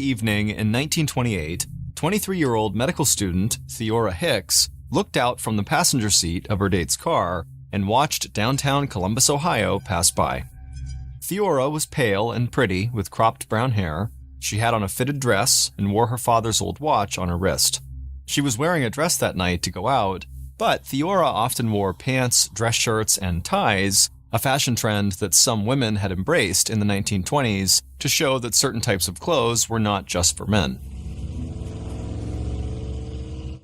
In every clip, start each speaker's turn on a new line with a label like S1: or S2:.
S1: Evening in 1928, 23-year-old medical student Theora Hicks looked out from the passenger seat of her date's car and watched downtown Columbus, Ohio pass by. Theora was pale and pretty with cropped brown hair. She had on a fitted dress and wore her father's old watch on her wrist. She was wearing a dress that night to go out, but Theora often wore pants, dress shirts, and ties, a fashion trend that some women had embraced in the 1920s to show that certain types of clothes were not just for men.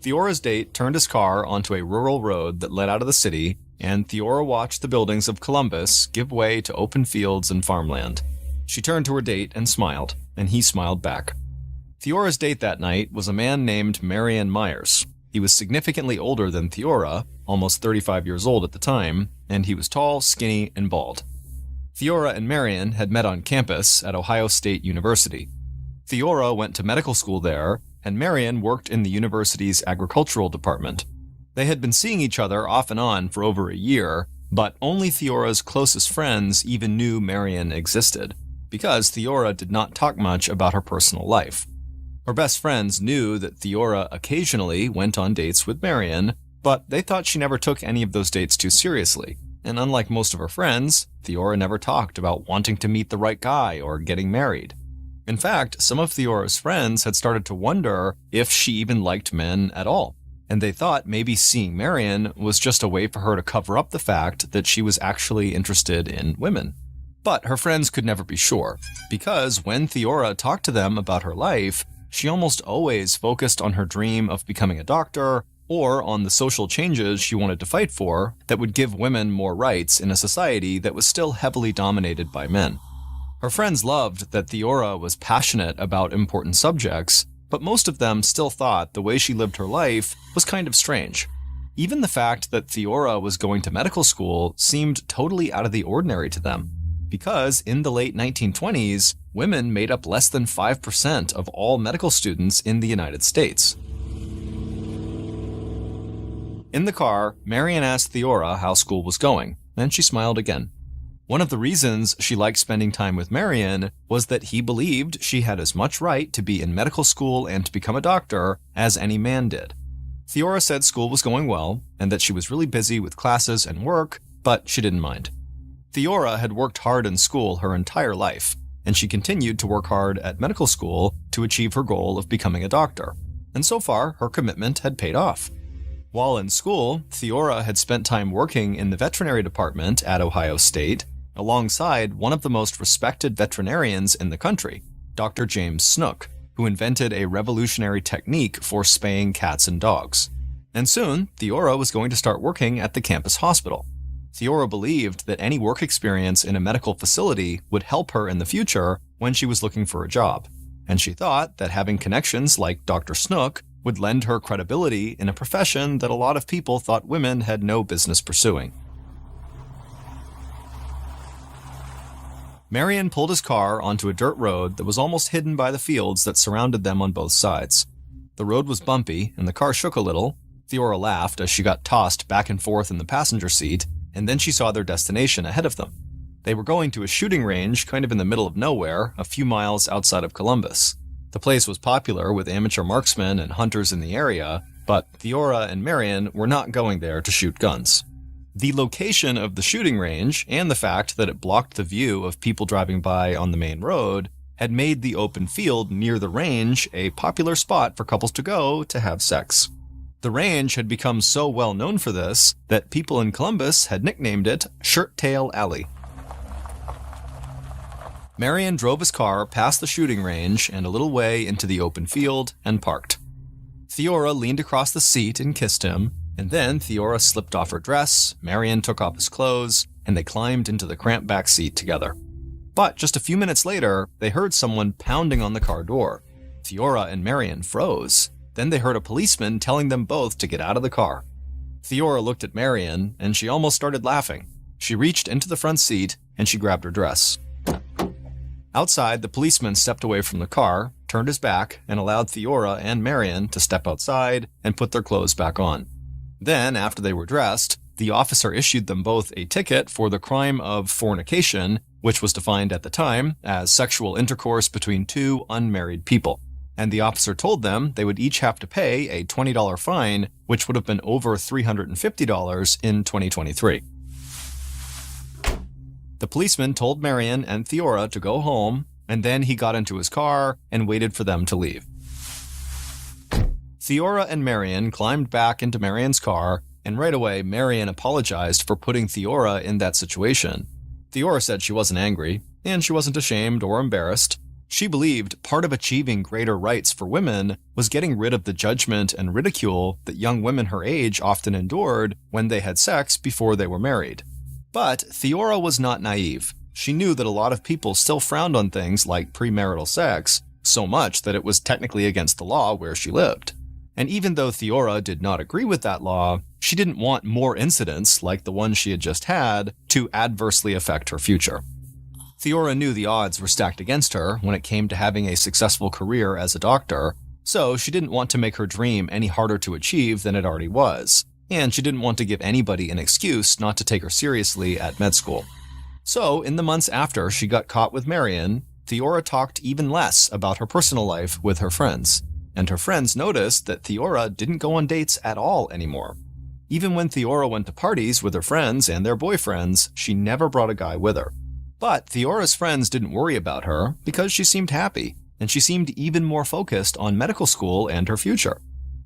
S1: Theora's date turned his car onto a rural road that led out of the city, and Theora watched the buildings of Columbus give way to open fields and farmland. She turned to her date and smiled, and he smiled back. Theora's date that night was a man named Marion Myers. He was significantly older than Theora, almost 35 years old at the time, and he was tall, skinny, and bald. Theora and Marion had met on campus at Ohio State University. Theora went to medical school there, and Marion worked in the university's agricultural department. They had been seeing each other off and on for over a year, but only Theora's closest friends even knew Marion existed, because Theora did not talk much about her personal life. Her best friends knew that Theora occasionally went on dates with Marion, but they thought she never took any of those dates too seriously. And unlike most of her friends, Theora never talked about wanting to meet the right guy or getting married. In fact, some of Theora's friends had started to wonder if she even liked men at all, and they thought maybe seeing Marion was just a way for her to cover up the fact that she was actually interested in women. But her friends could never be sure, because when Theora talked to them about her life, she almost always focused on her dream of becoming a doctor or on the social changes she wanted to fight for that would give women more rights in a society that was still heavily dominated by men. Her friends loved that Theora was passionate about important subjects, but most of them still thought the way she lived her life was kind of strange. Even the fact that Theora was going to medical school seemed totally out of the ordinary to them, because in the late 1920s, women made up less than 5% of all medical students in the United States. In the car, Marion asked Theora how school was going, and she smiled again. One of the reasons she liked spending time with Marion was that he believed she had as much right to be in medical school and to become a doctor as any man did. Theora said school was going well, and that she was really busy with classes and work, but she didn't mind. Theora had worked hard in school her entire life, and she continued to work hard at medical school to achieve her goal of becoming a doctor. And so far, her commitment had paid off. While in school, Theora had spent time working in the veterinary department at Ohio State, alongside one of the most respected veterinarians in the country, Dr. James Snook, who invented a revolutionary technique for spaying cats and dogs. And soon, Theora was going to start working at the campus hospital. Theora believed that any work experience in a medical facility would help her in the future when she was looking for a job, and she thought that having connections like Dr. Snook would lend her credibility in a profession that a lot of people thought women had no business pursuing. Marion pulled his car onto a dirt road that was almost hidden by the fields that surrounded them on both sides. The road was bumpy, and the car shook a little. Theora laughed as she got tossed back and forth in the passenger seat, and then she saw their destination ahead of them. They were going to a shooting range kind of in the middle of nowhere, a few miles outside of Columbus. The place was popular with amateur marksmen and hunters in the area, but Theora and Marion were not going there to shoot guns. The location of the shooting range, and the fact that it blocked the view of people driving by on the main road, had made the open field near the range a popular spot for couples to go to have sex. The range had become so well known for this that people in Columbus had nicknamed it Shirt Tail Alley. Marion drove his car past the shooting range and a little way into the open field and parked. Theora leaned across the seat and kissed him, and then Theora slipped off her dress, Marion took off his clothes, and they climbed into the cramped back seat together. But just a few minutes later, they heard someone pounding on the car door. Theora and Marion froze. Then they heard a policeman telling them both to get out of the car. Theora looked at Marion, and she almost started laughing. She reached into the front seat, and she grabbed her dress. Outside, the policeman stepped away from the car, turned his back, and allowed Theora and Marion to step outside and put their clothes back on. Then, after they were dressed, the officer issued them both a ticket for the crime of fornication which was defined at the time as sexual intercourse between two unmarried people. And the officer told them they would each have to pay a $20 fine, which would have been over $350 in 2023. The policeman told Marion and Theora to go home, and then he got into his car and waited for them to leave. Theora and Marion climbed back into Marion's car, and right away Marion apologized for putting Theora in that situation. Theora said she wasn't angry, and she wasn't ashamed or embarrassed. She believed part of achieving greater rights for women was getting rid of the judgment and ridicule that young women her age often endured when they had sex before they were married. But Theora was not naive. She knew that a lot of people still frowned on things like premarital sex, so much that it was technically against the law where she lived. And even though Theora did not agree with that law, she didn't want more incidents like the one she had just had to adversely affect her future. Theora knew the odds were stacked against her when it came to having a successful career as a doctor, so she didn't want to make her dream any harder to achieve than it already was, and she didn't want to give anybody an excuse not to take her seriously at med school. So, in the months after she got caught with Marion, Theora talked even less about her personal life with her friends, and her friends noticed that Theora didn't go on dates at all anymore. Even when Theora went to parties with her friends and their boyfriends, she never brought a guy with her. But Theora's friends didn't worry about her because she seemed happy, and she seemed even more focused on medical school and her future.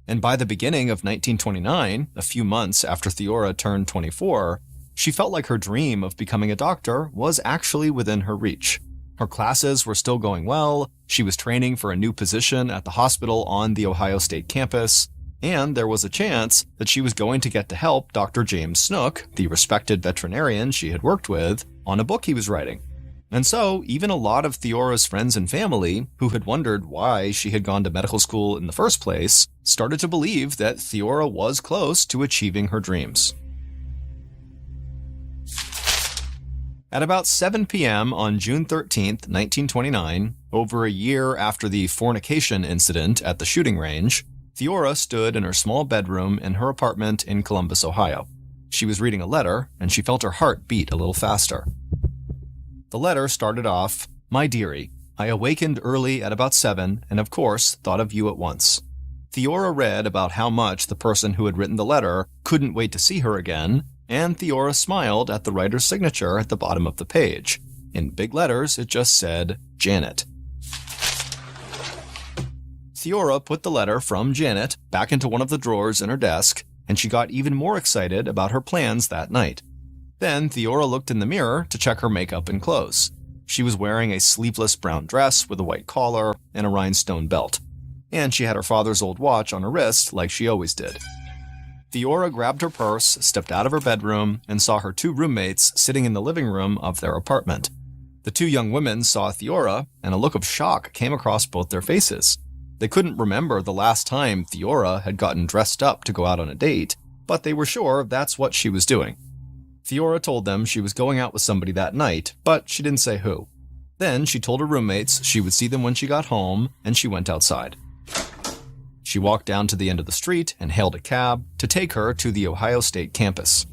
S1: And by the beginning of 1929, a few months after Theora turned 24, she felt like her dream of becoming a doctor was actually within her reach. Her classes were still going well, she was training for a new position at the hospital on the Ohio State campus, and there was a chance that she was going to get to help Dr. James Snook, the respected veterinarian she had worked with, on a book he was writing. And so, even a lot of Theora's friends and family, who had wondered why she had gone to medical school in the first place, started to believe that Theora was close to achieving her dreams. At about 7 p.m. on June 13, 1929, over a year after the fornication incident at the shooting range, Theora stood in her small bedroom in her apartment in Columbus, Ohio. She was reading a letter, and she felt her heart beat a little faster. The letter started off, "My dearie, I awakened early at about 7 and of course thought of you at once." Theora read about how much the person who had written the letter couldn't wait to see her again, and Theora smiled at the writer's signature at the bottom of the page. In big letters, it just said, Janet. Theora put the letter from Janet back into one of the drawers in her desk, and she got even more excited about her plans that night. Then Theora looked in the mirror to check her makeup and clothes. She was wearing a sleeveless brown dress with a white collar and a rhinestone belt, and she had her father's old watch on her wrist like she always did. Theora grabbed her purse, stepped out of her bedroom, and saw her two roommates sitting in the living room of their apartment. The two young women saw Theora, and a look of shock came across both their faces. They couldn't remember the last time Theora had gotten dressed up to go out on a date, but they were sure that's what she was doing. Theora told them she was going out with somebody that night, but she didn't say who. Then she told her roommates she would see them when she got home, and she went outside. She walked down to the end of the street and hailed a cab to take her to the Ohio State campus.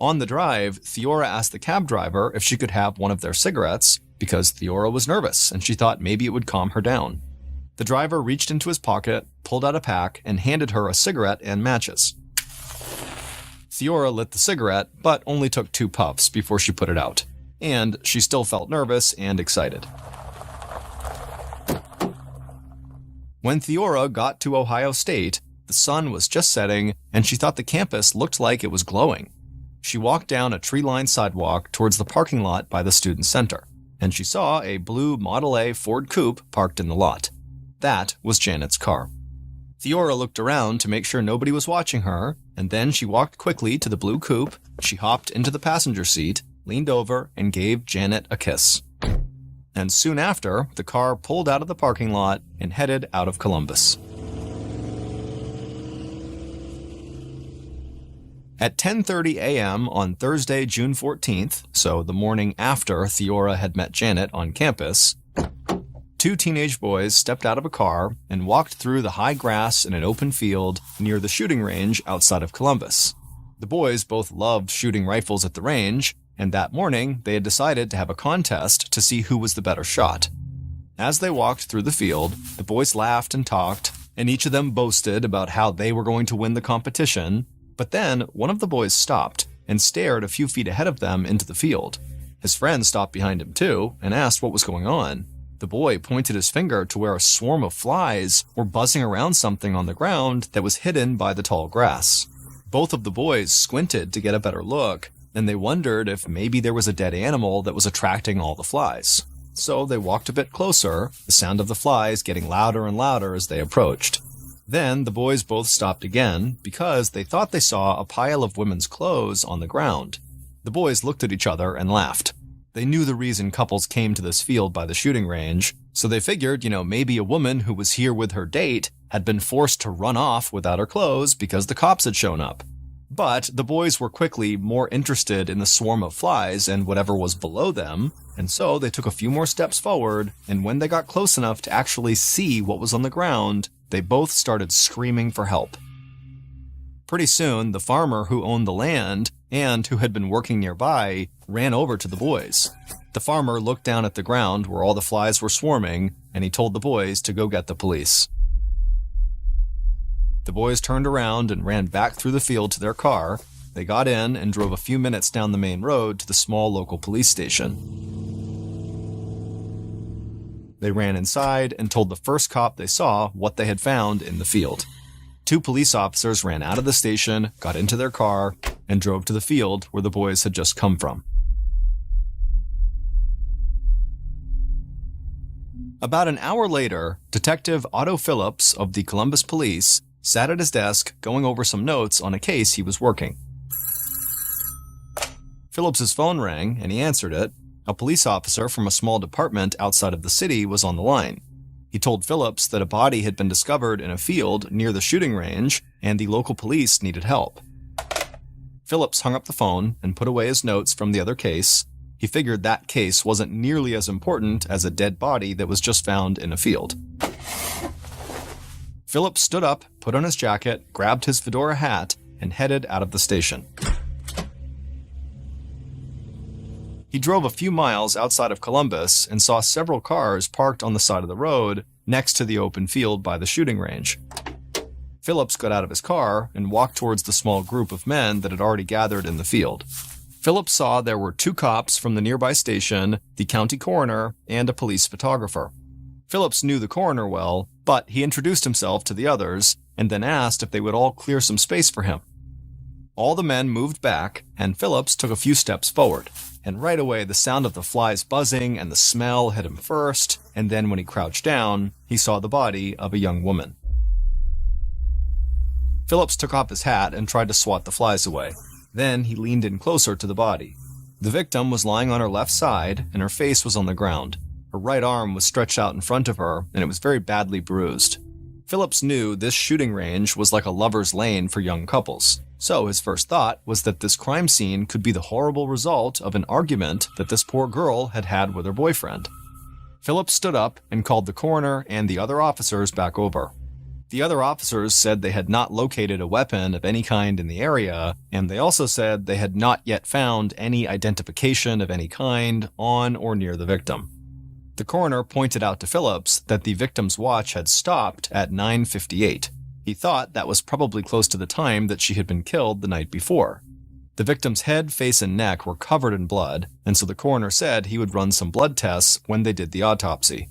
S1: On the drive, Theora asked the cab driver if she could have one of their cigarettes because Theora was nervous and she thought maybe it would calm her down. The driver reached into his pocket, pulled out a pack, and handed her a cigarette and matches. Theora lit the cigarette, but only took 2 puffs before she put it out, and she still felt nervous and excited. When Theora got to Ohio State, the sun was just setting, and she thought the campus looked like it was glowing. She walked down a tree-lined sidewalk towards the parking lot by the student center, and she saw a blue Model A Ford Coupe parked in the lot. That was Janet's car. Theora looked around to make sure nobody was watching her, and then she walked quickly to the blue coupe, she hopped into the passenger seat, leaned over, and gave Janet a kiss. And soon after, the car pulled out of the parking lot and headed out of Columbus. At 10:30 a.m. on Thursday, June 14th, so the morning after Theora had met Janet on campus, 2 teenage boys stepped out of a car and walked through the high grass in an open field near the shooting range outside of Columbus. The boys both loved shooting rifles at the range, and that morning they had decided to have a contest to see who was the better shot. As they walked through the field, the boys laughed and talked, and each of them boasted about how they were going to win the competition. But then one of the boys stopped and stared a few feet ahead of them into the field. His friend stopped behind him too and asked what was going on. The boy pointed his finger to where a swarm of flies were buzzing around something on the ground that was hidden by the tall grass. Both of the boys squinted to get a better look, and they wondered if maybe there was a dead animal that was attracting all the flies. So they walked a bit closer, the sound of the flies getting louder and louder as they approached. Then the boys both stopped again because they thought they saw a pile of women's clothes on the ground. The boys looked at each other and laughed. They knew the reason couples came to this field by the shooting range, so they figured, maybe a woman who was here with her date had been forced to run off without her clothes because the cops had shown up. But the boys were quickly more interested in the swarm of flies and whatever was below them, and so they took a few more steps forward, and when they got close enough to actually see what was on the ground, they both started screaming for help. Pretty soon, the farmer who owned the land and who had been working nearby ran over to the boys. The farmer looked down at the ground where all the flies were swarming, and he told the boys to go get the police. The boys turned around and ran back through the field to their car. They got in and drove a few minutes down the main road to the small local police station. They ran inside and told the first cop they saw what they had found in the field. 2 police officers ran out of the station, got into their car, and drove to the field where the boys had just come from. About an hour later, Detective Otto Phillips of the Columbus Police sat at his desk going over some notes on a case he was working. Phillips's phone rang, and he answered it. A police officer from a small department outside of the city was on the line. He told Phillips that a body had been discovered in a field near the shooting range, and the local police needed help. Phillips hung up the phone and put away his notes from the other case. He figured that case wasn't nearly as important as a dead body that was just found in a field. Phillips stood up, put on his jacket, grabbed his fedora hat, and headed out of the station. He drove a few miles outside of Columbus and saw several cars parked on the side of the road next to the open field by the shooting range. Phillips got out of his car and walked towards the small group of men that had already gathered in the field. Phillips saw there were 2 cops from the nearby station, the county coroner, and a police photographer. Phillips knew the coroner well, but he introduced himself to the others and then asked if they would all clear some space for him. All the men moved back, and Phillips took a few steps forward. And right away, the sound of the flies buzzing and the smell hit him first, and then when he crouched down, he saw the body of a young woman. Phillips took off his hat and tried to swat the flies away. Then he leaned in closer to the body. The victim was lying on her left side, and her face was on the ground. Her right arm was stretched out in front of her, and it was very badly bruised. Phillips knew this shooting range was like a lover's lane for young couples. So his first thought was that this crime scene could be the horrible result of an argument that this poor girl had had with her boyfriend. Phillips stood up and called the coroner and the other officers back over. The other officers said they had not located a weapon of any kind in the area, and they also said they had not yet found any identification of any kind on or near the victim. The coroner pointed out to Phillips that the victim's watch had stopped at 9:58. He thought that was probably close to the time that she had been killed the night before. The victim's head, face, and neck were covered in blood, and so the coroner said he would run some blood tests when they did the autopsy.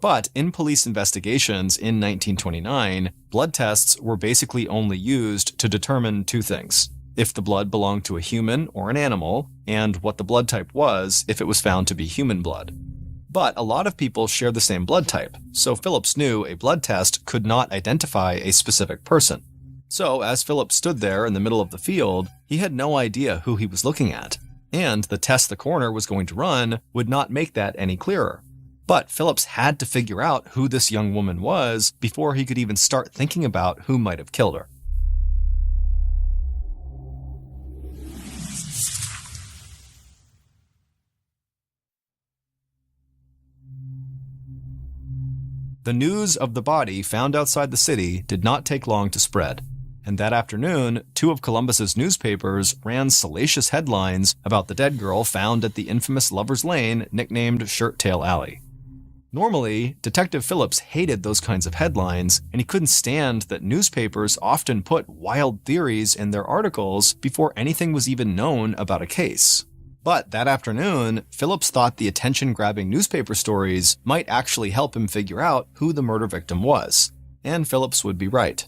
S1: But in police investigations in 1929, blood tests were basically only used to determine 2 things: if the blood belonged to a human or an animal, and what the blood type was if it was found to be human blood. But a lot of people share the same blood type, so Phillips knew a blood test could not identify a specific person. So as Phillips stood there in the middle of the field, he had no idea who he was looking at, and the test the coroner was going to run would not make that any clearer. But Phillips had to figure out who this young woman was before he could even start thinking about who might have killed her. The news of the body found outside the city did not take long to spread. And that afternoon, two of Columbus's newspapers ran salacious headlines about the dead girl found at the infamous Lover's Lane, nicknamed Shirt Tail Alley. Normally, Detective Phillips hated those kinds of headlines, and he couldn't stand that newspapers often put wild theories in their articles before anything was even known about a case. But that afternoon, Phillips thought the attention-grabbing newspaper stories might actually help him figure out who the murder victim was. And Phillips would be right.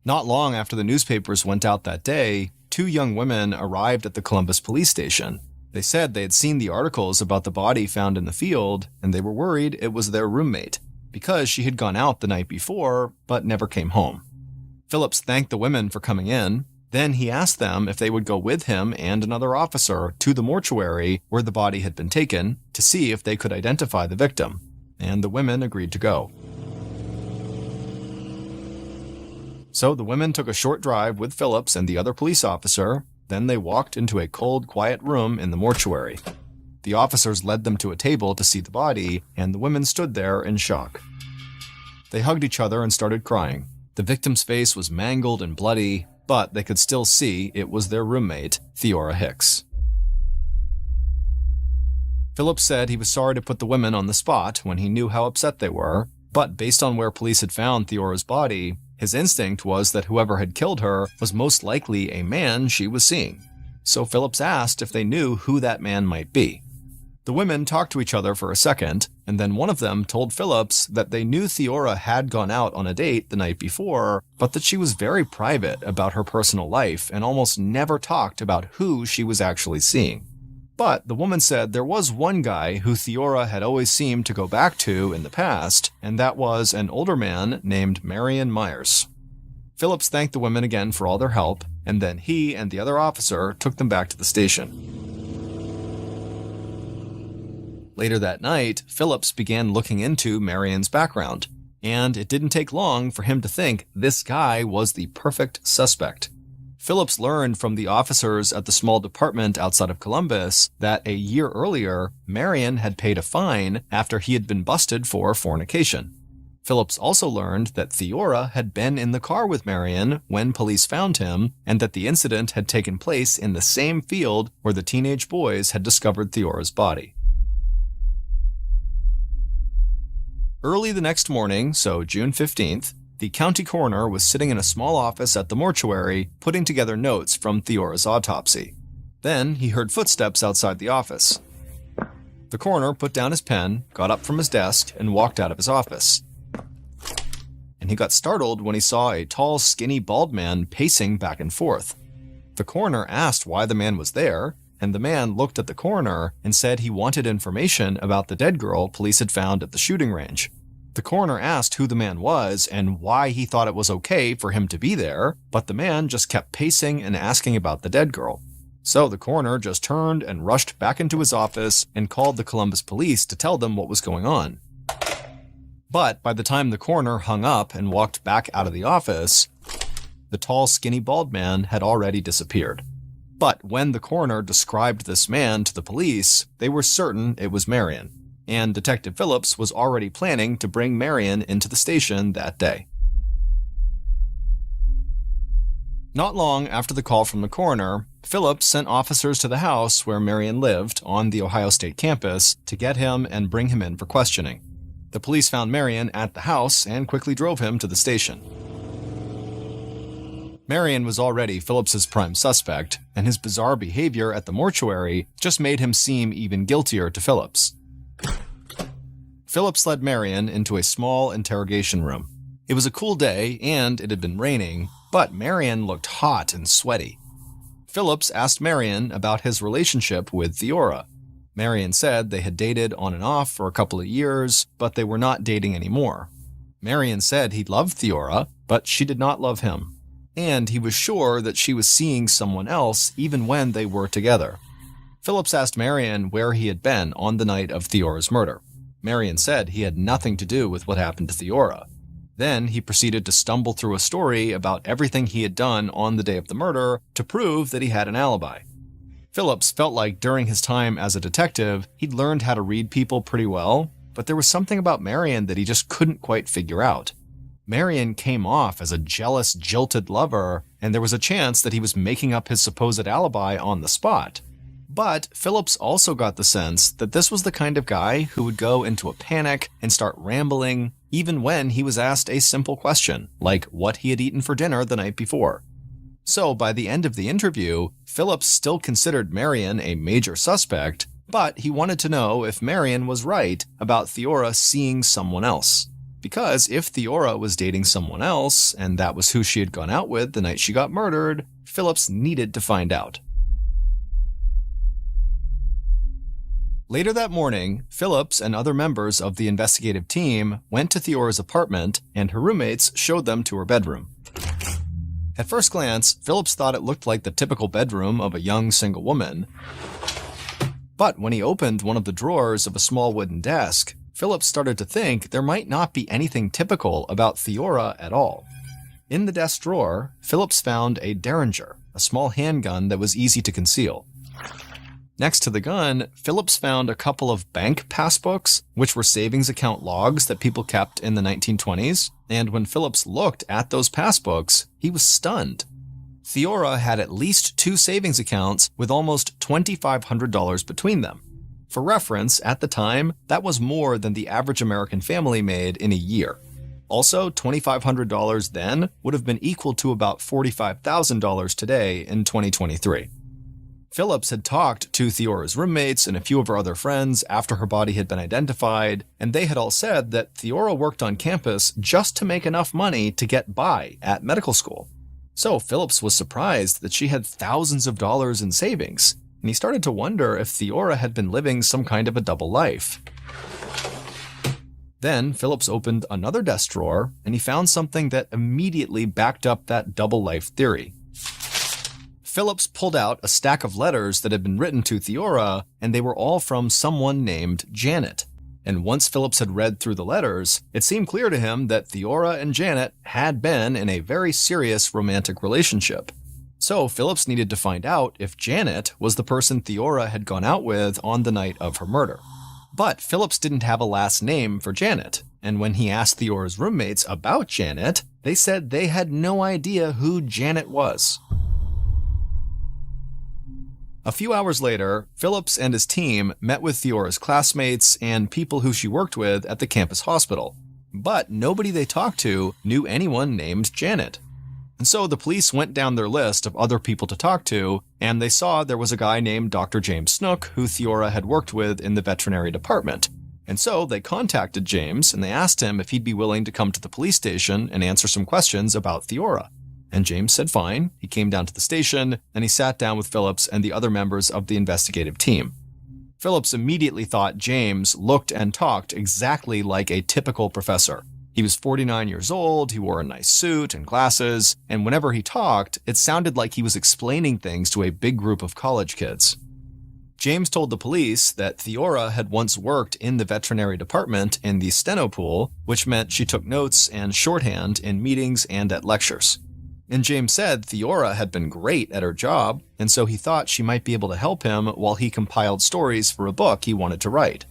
S1: Not long after the newspapers went out that day, two young women arrived at the Columbus police station. They said they had seen the articles about the body found in the field, and they were worried it was their roommate, because she had gone out the night before, but never came home. Phillips thanked the women for coming in. Then he asked them if they would go with him and another officer to the mortuary where the body had been taken to see if they could identify the victim, and the women agreed to go. So the women took a short drive with Phillips and the other police officer. Then they walked into a cold, quiet room in the mortuary. The officers led them to a table to see the body, and the women stood there in shock. They hugged each other and started crying. The victim's face was mangled and bloody, but they could still see it was their roommate, Theora Hicks. Phillips said he was sorry to put the women on the spot when he knew how upset they were, but based on where police had found Theora's body, his instinct was that whoever had killed her was most likely a man she was seeing. So Phillips asked if they knew who that man might be. The women talked to each other for a second, and then one of them told Phillips that they knew Theora had gone out on a date the night before, but that she was very private about her personal life and almost never talked about who she was actually seeing. But the woman said there was one guy who Theora had always seemed to go back to in the past, and that was an older man named Marion Myers. Phillips thanked the women again for all their help, and then he and the other officer took them back to the station. Later that night, Phillips began looking into Marion's background, and it didn't take long for him to think this guy was the perfect suspect. Phillips learned from the officers at the small department outside of Columbus that a year earlier, Marion had paid a fine after he had been busted for fornication. Phillips also learned that Theora had been in the car with Marion when police found him, and that the incident had taken place in the same field where the teenage boys had discovered Theora's body. Early the next morning, so June 15th, the county coroner was sitting in a small office at the mortuary putting together notes from Theora's autopsy. Then he heard footsteps outside the office. The coroner put down his pen, got up from his desk, and walked out of his office. And he got startled when he saw a tall, skinny, bald man pacing back and forth. The coroner asked why the man was there, and the man looked at the coroner and said he wanted information about the dead girl police had found at the shooting range. The coroner asked who the man was and why he thought it was okay for him to be there, but the man just kept pacing and asking about the dead girl. So the coroner just turned and rushed back into his office and called the Columbus police to tell them what was going on. But by the time the coroner hung up and walked back out of the office, the tall, skinny, bald man had already disappeared. But when the coroner described this man to the police, they were certain it was Marion. And Detective Phillips was already planning to bring Marion into the station that day. Not long after the call from the coroner, Phillips sent officers to the house where Marion lived on the Ohio State campus to get him and bring him in for questioning. The police found Marion at the house and quickly drove him to the station. Marion was already Phillips's prime suspect, and his bizarre behavior at the mortuary just made him seem even guiltier to Phillips. Phillips led Marion into a small interrogation room. It was a cool day, and it had been raining, but Marion looked hot and sweaty. Phillips asked Marion about his relationship with Theora. Marion said they had dated on and off for a couple of years, but they were not dating anymore. Marion said he loved Theora, but she did not love him. And he was sure that she was seeing someone else even when they were together. Phillips asked Marion where he had been on the night of Theora's murder. Marion said he had nothing to do with what happened to Theora. Then he proceeded to stumble through a story about everything he had done on the day of the murder to prove that he had an alibi. Phillips felt like during his time as a detective, he'd learned how to read people pretty well, but there was something about Marion that he just couldn't quite figure out. Marion came off as a jealous, jilted lover, and there was a chance that he was making up his supposed alibi on the spot. But Phillips also got the sense that this was the kind of guy who would go into a panic and start rambling even when he was asked a simple question, like what he had eaten for dinner the night before. So by the end of the interview, Phillips still considered Marion a major suspect, but he wanted to know if Marion was right about Theora seeing someone else. Because if Theora was dating someone else, and that was who she had gone out with the night she got murdered, Phillips needed to find out. Later that morning, Phillips and other members of the investigative team went to Theora's apartment, and her roommates showed them to her bedroom. At first glance, Phillips thought it looked like the typical bedroom of a young single woman. But when he opened one of the drawers of a small wooden desk, Phillips started to think there might not be anything typical about Theora at all. In the desk drawer, Phillips found a Derringer, a small handgun that was easy to conceal. Next to the gun, Phillips found a couple of bank passbooks, which were savings account logs that people kept in the 1920s, and when Phillips looked at those passbooks, he was stunned. Theora had at least 2 savings accounts with almost $2,500 between them. For reference, at the time, that was more than the average American family made in a year. Also, $2,500 then would have been equal to about $45,000 today in 2023. Phillips had talked to Theora's roommates and a few of her other friends after her body had been identified, and they had all said that Theora worked on campus just to make enough money to get by at medical school. So Phillips was surprised that she had thousands of dollars in savings, and he started to wonder if Theora had been living some kind of a double life. Then Phillips opened another desk drawer, and he found something that immediately backed up that double life theory. Phillips pulled out a stack of letters that had been written to Theora, and they were all from someone named Janet. And once Phillips had read through the letters, it seemed clear to him that Theora and Janet had been in a very serious romantic relationship. So Phillips needed to find out if Janet was the person Theora had gone out with on the night of her murder. But Phillips didn't have a last name for Janet, and when he asked Theora's roommates about Janet, they said they had no idea who Janet was. A few hours later, Phillips and his team met with Theora's classmates and people who she worked with at the campus hospital. But nobody they talked to knew anyone named Janet. And so the police went down their list of other people to talk to, and they saw there was a guy named Dr. James Snook who Theora had worked with in the veterinary department. And so they contacted James and they asked him if he'd be willing to come to the police station and answer some questions about Theora. And James said fine. He came down to the station, and he sat down with Phillips and the other members of the investigative team. Phillips immediately thought James looked and talked exactly like a typical professor. He was 49 years old, he wore a nice suit and glasses, and whenever he talked, it sounded like he was explaining things to a big group of college kids. James told the police that Theora had once worked in the veterinary department in the steno pool, which meant she took notes and shorthand in meetings and at lectures. And James said Theora had been great at her job, and so he thought she might be able to help him while he compiled stories for a book he wanted to write.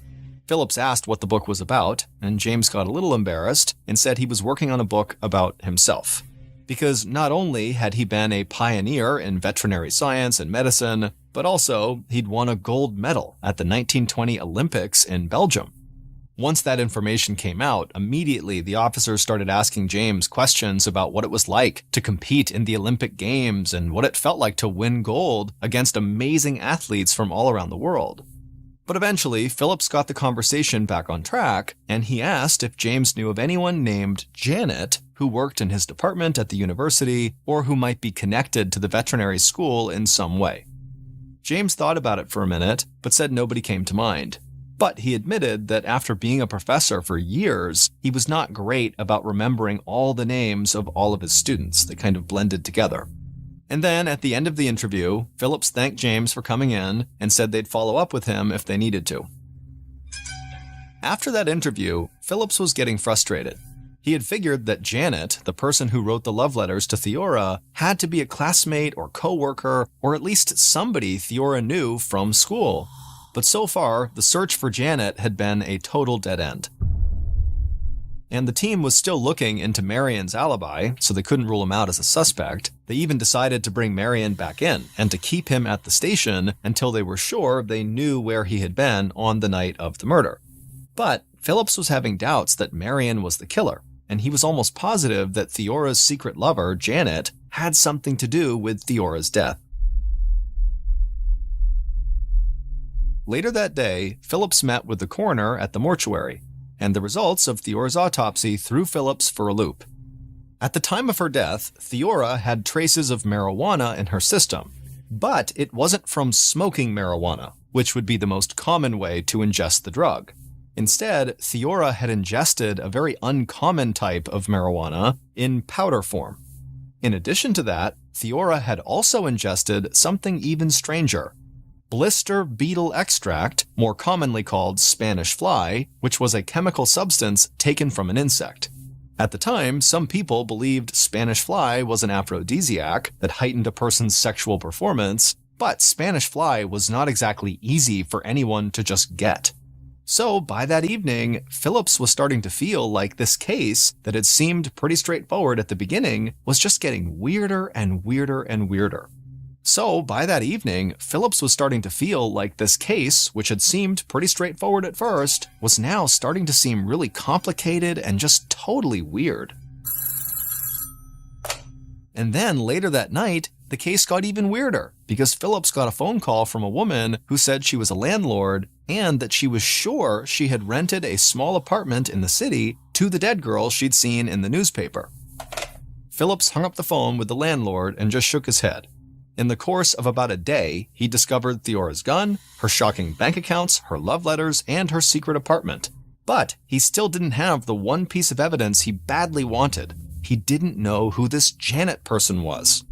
S1: Phillips asked what the book was about, and James got a little embarrassed and said he was working on a book about himself. Because not only had he been a pioneer in veterinary science and medicine, but also he'd won a gold medal at the 1920 Olympics in Belgium. Once that information came out, immediately the officers started asking James questions about what it was like to compete in the Olympic Games and what it felt like to win gold against amazing athletes from all around the world. But eventually, Phillips got the conversation back on track, and he asked if James knew of anyone named Janet who worked in his department at the university or who might be connected to the veterinary school in some way. James thought about it for a minute, but said nobody came to mind. But he admitted that after being a professor for years, he was not great about remembering all the names of all of his students. They kind of blended together. And then at the end of the interview, Phillips thanked James for coming in and said they'd follow up with him if they needed to. After that interview, Phillips was getting frustrated. He had figured that Janet, the person who wrote the love letters to Theora, had to be a classmate or coworker, or at least somebody Theora knew from school. But so far, the search for Janet had been a total dead end. and the team was still looking into Marion's alibi, so they couldn't rule him out as a suspect, they even decided to bring Marion back in and to keep him at the station until they were sure they knew where he had been on the night of the murder. But Phillips was having doubts that Marion was the killer, and he was almost positive that Theora's secret lover, Janet, had something to do with Theora's death. Later that day, Phillips met with the coroner at the mortuary, and the results of Theora's autopsy threw Phillips for a loop. At the time of her death, Theora had traces of marijuana in her system, but it wasn't from smoking marijuana, which would be the most common way to ingest the drug. Instead, Theora had ingested a very uncommon type of marijuana in powder form. In addition to that, Theora had also ingested something even stranger: blister beetle extract, more commonly called Spanish fly, which was a chemical substance taken from an insect. At the time, some people believed Spanish fly was an aphrodisiac that heightened a person's sexual performance, but Spanish fly was not exactly easy for anyone to just get. So by that evening, Phillips was starting to feel like this case that had seemed pretty straightforward at the beginning was just getting weirder and weirder and weirder. So by that evening, Phillips was starting to feel like this case, which had seemed pretty straightforward at first, was now starting to seem really complicated and just totally weird. And then later that night, the case got even weirder because Phillips got a phone call from a woman who said she was a landlord and that she was sure she had rented a small apartment in the city to the dead girl she'd seen in the newspaper. Phillips hung up the phone with the landlord and just shook his head. In the course of about a day, he discovered Theora's gun, her shocking bank accounts, her love letters, and her secret apartment. But he still didn't have the one piece of evidence he badly wanted. He didn't know who this Janet person was.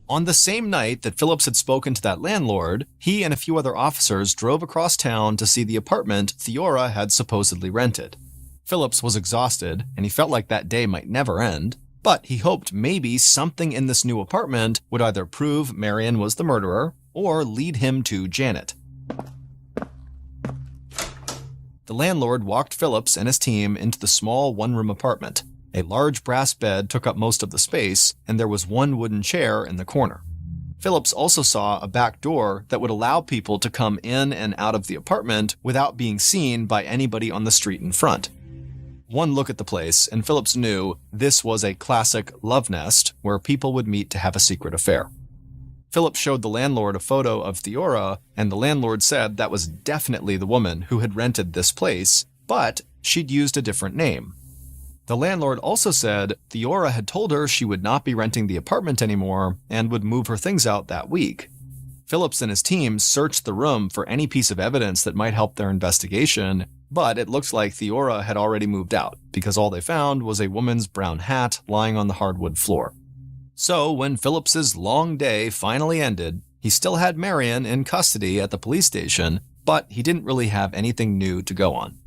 S1: On the same night that Phillips had spoken to that landlord, he and a few other officers drove across town to see the apartment Theora had supposedly rented. Phillips was exhausted, and he felt like that day might never end, but he hoped maybe something in this new apartment would either prove Marion was the murderer or lead him to Janet. The landlord walked Phillips and his team into the small one-room apartment. A large brass bed took up most of the space, and there was one wooden chair in the corner. Phillips also saw a back door that would allow people to come in and out of the apartment without being seen by anybody on the street in front. One look at the place, and Phillips knew this was a classic love nest where people would meet to have a secret affair. Phillips showed the landlord a photo of Theora, and the landlord said that was definitely the woman who had rented this place, but she'd used a different name. The landlord also said Theora had told her she would not be renting the apartment anymore and would move her things out that week. Phillips and his team searched the room for any piece of evidence that might help their investigation, but it looked like Theora had already moved out because all they found was a woman's brown hat lying on the hardwood floor. So when Phillips's long day finally ended, he still had Marion in custody at the police station, but he didn't really have anything new to go on.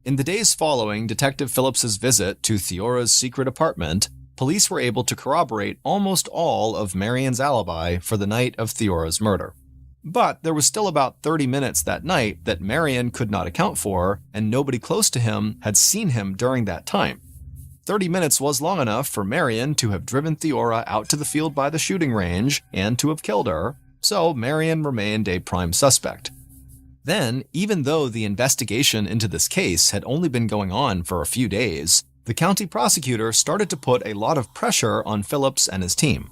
S1: In the days following Detective Phillips's visit to Theora's secret apartment, police were able to corroborate almost all of Marion's alibi for the night of Theora's murder. But there was still about 30 minutes that night that Marion could not account for, and nobody close to him had seen him during that time. 30 minutes was long enough for Marion to have driven Theora out to the field by the shooting range and to have killed her, so Marion remained a prime suspect. Then, even though the investigation into this case had only been going on for a few days, the county prosecutor started to put a lot of pressure on Phillips and his team.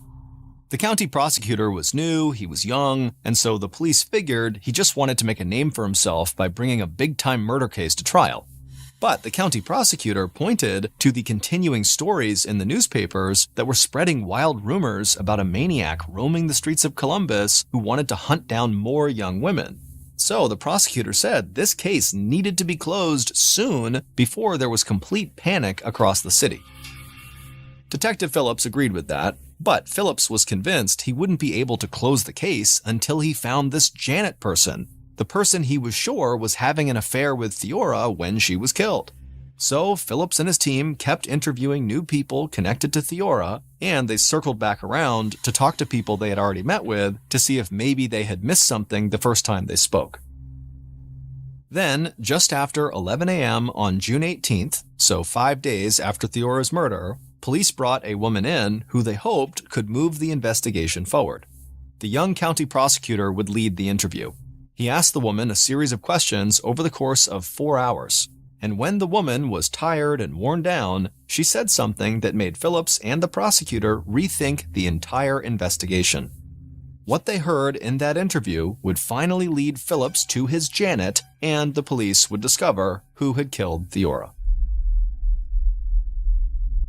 S1: The county prosecutor was new, he was young, and so the police figured he just wanted to make a name for himself by bringing a big-time murder case to trial. But the county prosecutor pointed to the continuing stories in the newspapers that were spreading wild rumors about a maniac roaming the streets of Columbus who wanted to hunt down more young women. So the prosecutor said this case needed to be closed soon before there was complete panic across the city. Detective Phillips agreed with that, but Phillips was convinced he wouldn't be able to close the case until he found this Janet person, the person he was sure was having an affair with Theora when she was killed. So Phillips and his team kept interviewing new people connected to Theora, and they circled back around to talk to people they had already met with to see if maybe they had missed something the first time they spoke. Then, just after 11 a.m. on June 18th, so 5 days after Theora's murder, police brought a woman in who they hoped could move the investigation forward. The young county prosecutor would lead the interview. He asked the woman a series of questions over the course of 4 hours. And when the woman was tired and worn down, she said something that made Phillips and the prosecutor rethink the entire investigation. What they heard in that interview would finally lead Phillips to his Janet, and the police would discover who had killed Theora.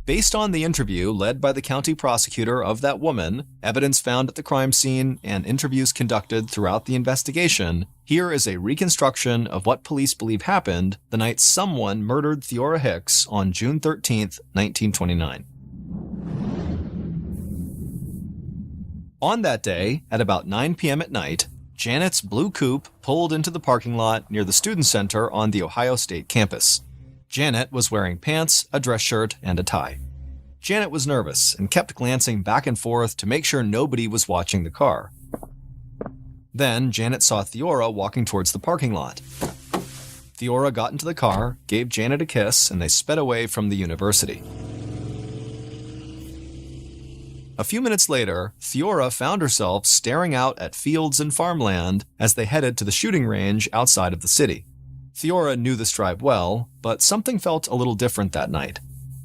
S1: Based on the interview led by the county prosecutor of that woman, evidence found at the crime scene, and interviews conducted throughout the investigation, here is a reconstruction of what police believe happened the night someone murdered Theora Hicks on June 13, 1929. On that day, at about 9 p.m. at night, Janet's blue coupe pulled into the parking lot near the Student Center on the Ohio State campus. Janet was wearing pants, a dress shirt, and a tie. Janet was nervous and kept glancing back and forth to make sure nobody was watching the car. Then Janet saw Theora walking towards the parking lot. Theora got into the car, gave Janet a kiss, and they sped away from the university. A few minutes later, Theora found herself staring out at fields and farmland as they headed to the shooting range outside of the city. Theora knew this drive well, but something felt a little different that night.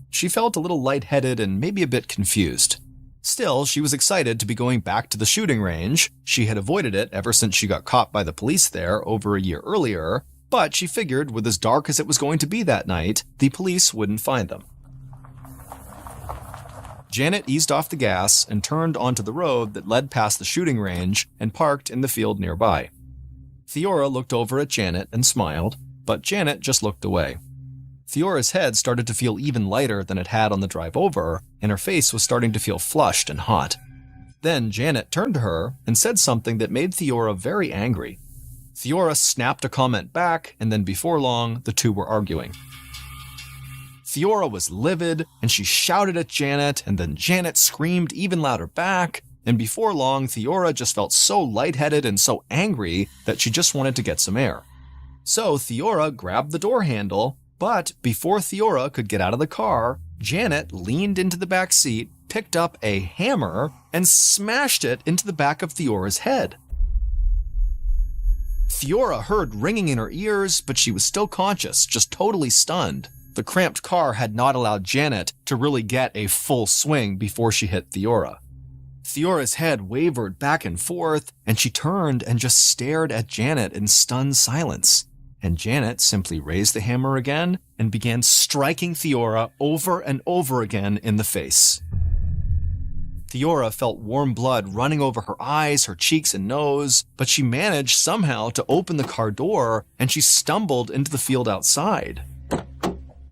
S1: She felt a little lightheaded and maybe a bit confused. Still, she was excited to be going back to the shooting range. She had avoided it ever since she got caught by the police there over a year earlier, but she figured with as dark as it was going to be that night, the police wouldn't find them. Janet eased off the gas and turned onto the road that led past the shooting range and parked in the field nearby. Theora looked over at Janet and smiled, but Janet just looked away. Theora's head started to feel even lighter than it had on the drive over, and her face was starting to feel flushed and hot. Then Janet turned to her and said something that made Theora very angry. Theora snapped a comment back, and then before long, the two were arguing. Theora was livid, and she shouted at Janet, and then Janet screamed even louder back, and before long, Theora just felt so lightheaded and so angry that she just wanted to get some air. So Theora grabbed the door handle, but before Theora could get out of the car, Janet leaned into the back seat, picked up a hammer, and smashed it into the back of Theora's head. Theora heard ringing in her ears, but she was still conscious, just totally stunned. The cramped car had not allowed Janet to really get a full swing before she hit Theora. Theora's head wavered back and forth, and she turned and just stared at Janet in stunned silence. And Janet simply raised the hammer again and began striking Theora over and over again in the face. Theora felt warm blood running over her eyes, her cheeks, and nose, but she managed somehow to open the car door, and she stumbled into the field outside.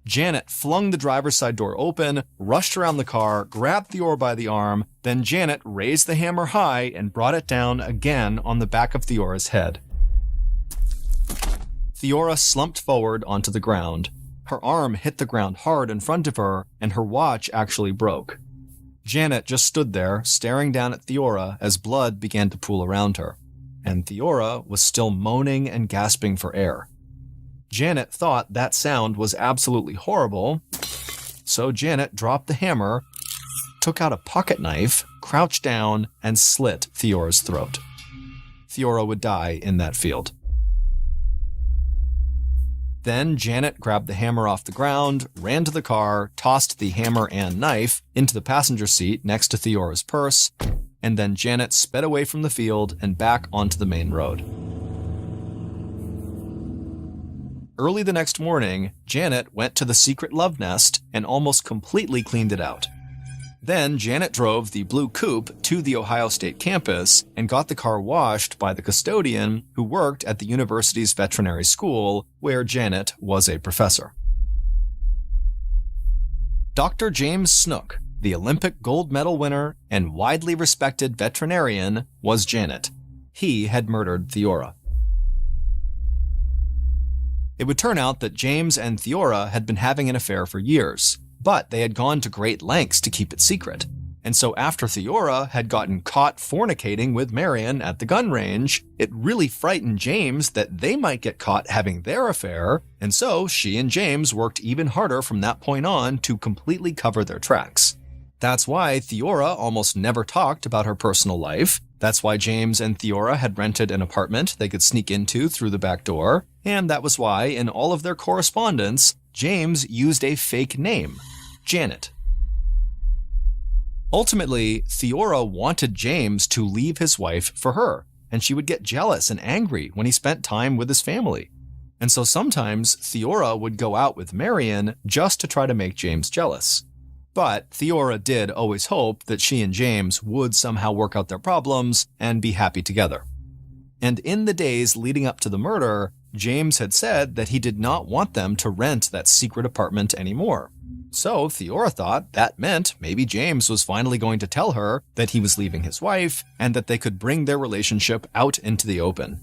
S1: Janet flung the driver's side door open, rushed around the car, grabbed Theora by the arm, then Janet raised the hammer high and brought it down again on the back of Theora's head. Theora slumped forward onto the ground. Her arm hit the ground hard in front of her, and her watch actually broke. Janet just stood there, staring down at Theora as blood began to pool around her, and Theora was still moaning and gasping for air. Janet thought that sound was absolutely horrible, so Janet dropped the hammer, took out a pocket knife, crouched down, and slit Theora's throat. Theora would die in that field. Then Janet grabbed the hammer off the ground, ran to the car, tossed the hammer and knife into the passenger seat next to Theora's purse, and then Janet sped away from the field and back onto the main road. Early the next morning, Janet went to the secret love nest and almost completely cleaned it out. Then Janet drove the blue coupe to the Ohio State campus and got the car washed by the custodian who worked at the university's veterinary school, where Janet was a professor. Dr. James Snook, the Olympic gold medal winner and widely respected veterinarian, was Janet. He had murdered Theora. It would turn out that James and Theora had been having an affair for years, but they had gone to great lengths to keep it secret. And so after Theora had gotten caught fornicating with Marion at the gun range, it really frightened James that they might get caught having their affair, and so she and James worked even harder from that point on to completely cover their tracks. That's why Theora almost never talked about her personal life. That's why James and Theora had rented an apartment they could sneak into through the back door, and that was why in all of their correspondence, James used a fake name, Janet. Ultimately, Theora wanted James to leave his wife for her, and she would get jealous and angry when he spent time with his family. And so sometimes Theora would go out with Marion just to try to make James jealous. But Theora did always hope that she and James would somehow work out their problems and be happy together. And in the days leading up to the murder, James had said that he did not want them to rent that secret apartment anymore. So Theora thought that meant maybe James was finally going to tell her that he was leaving his wife and that they could bring their relationship out into the open.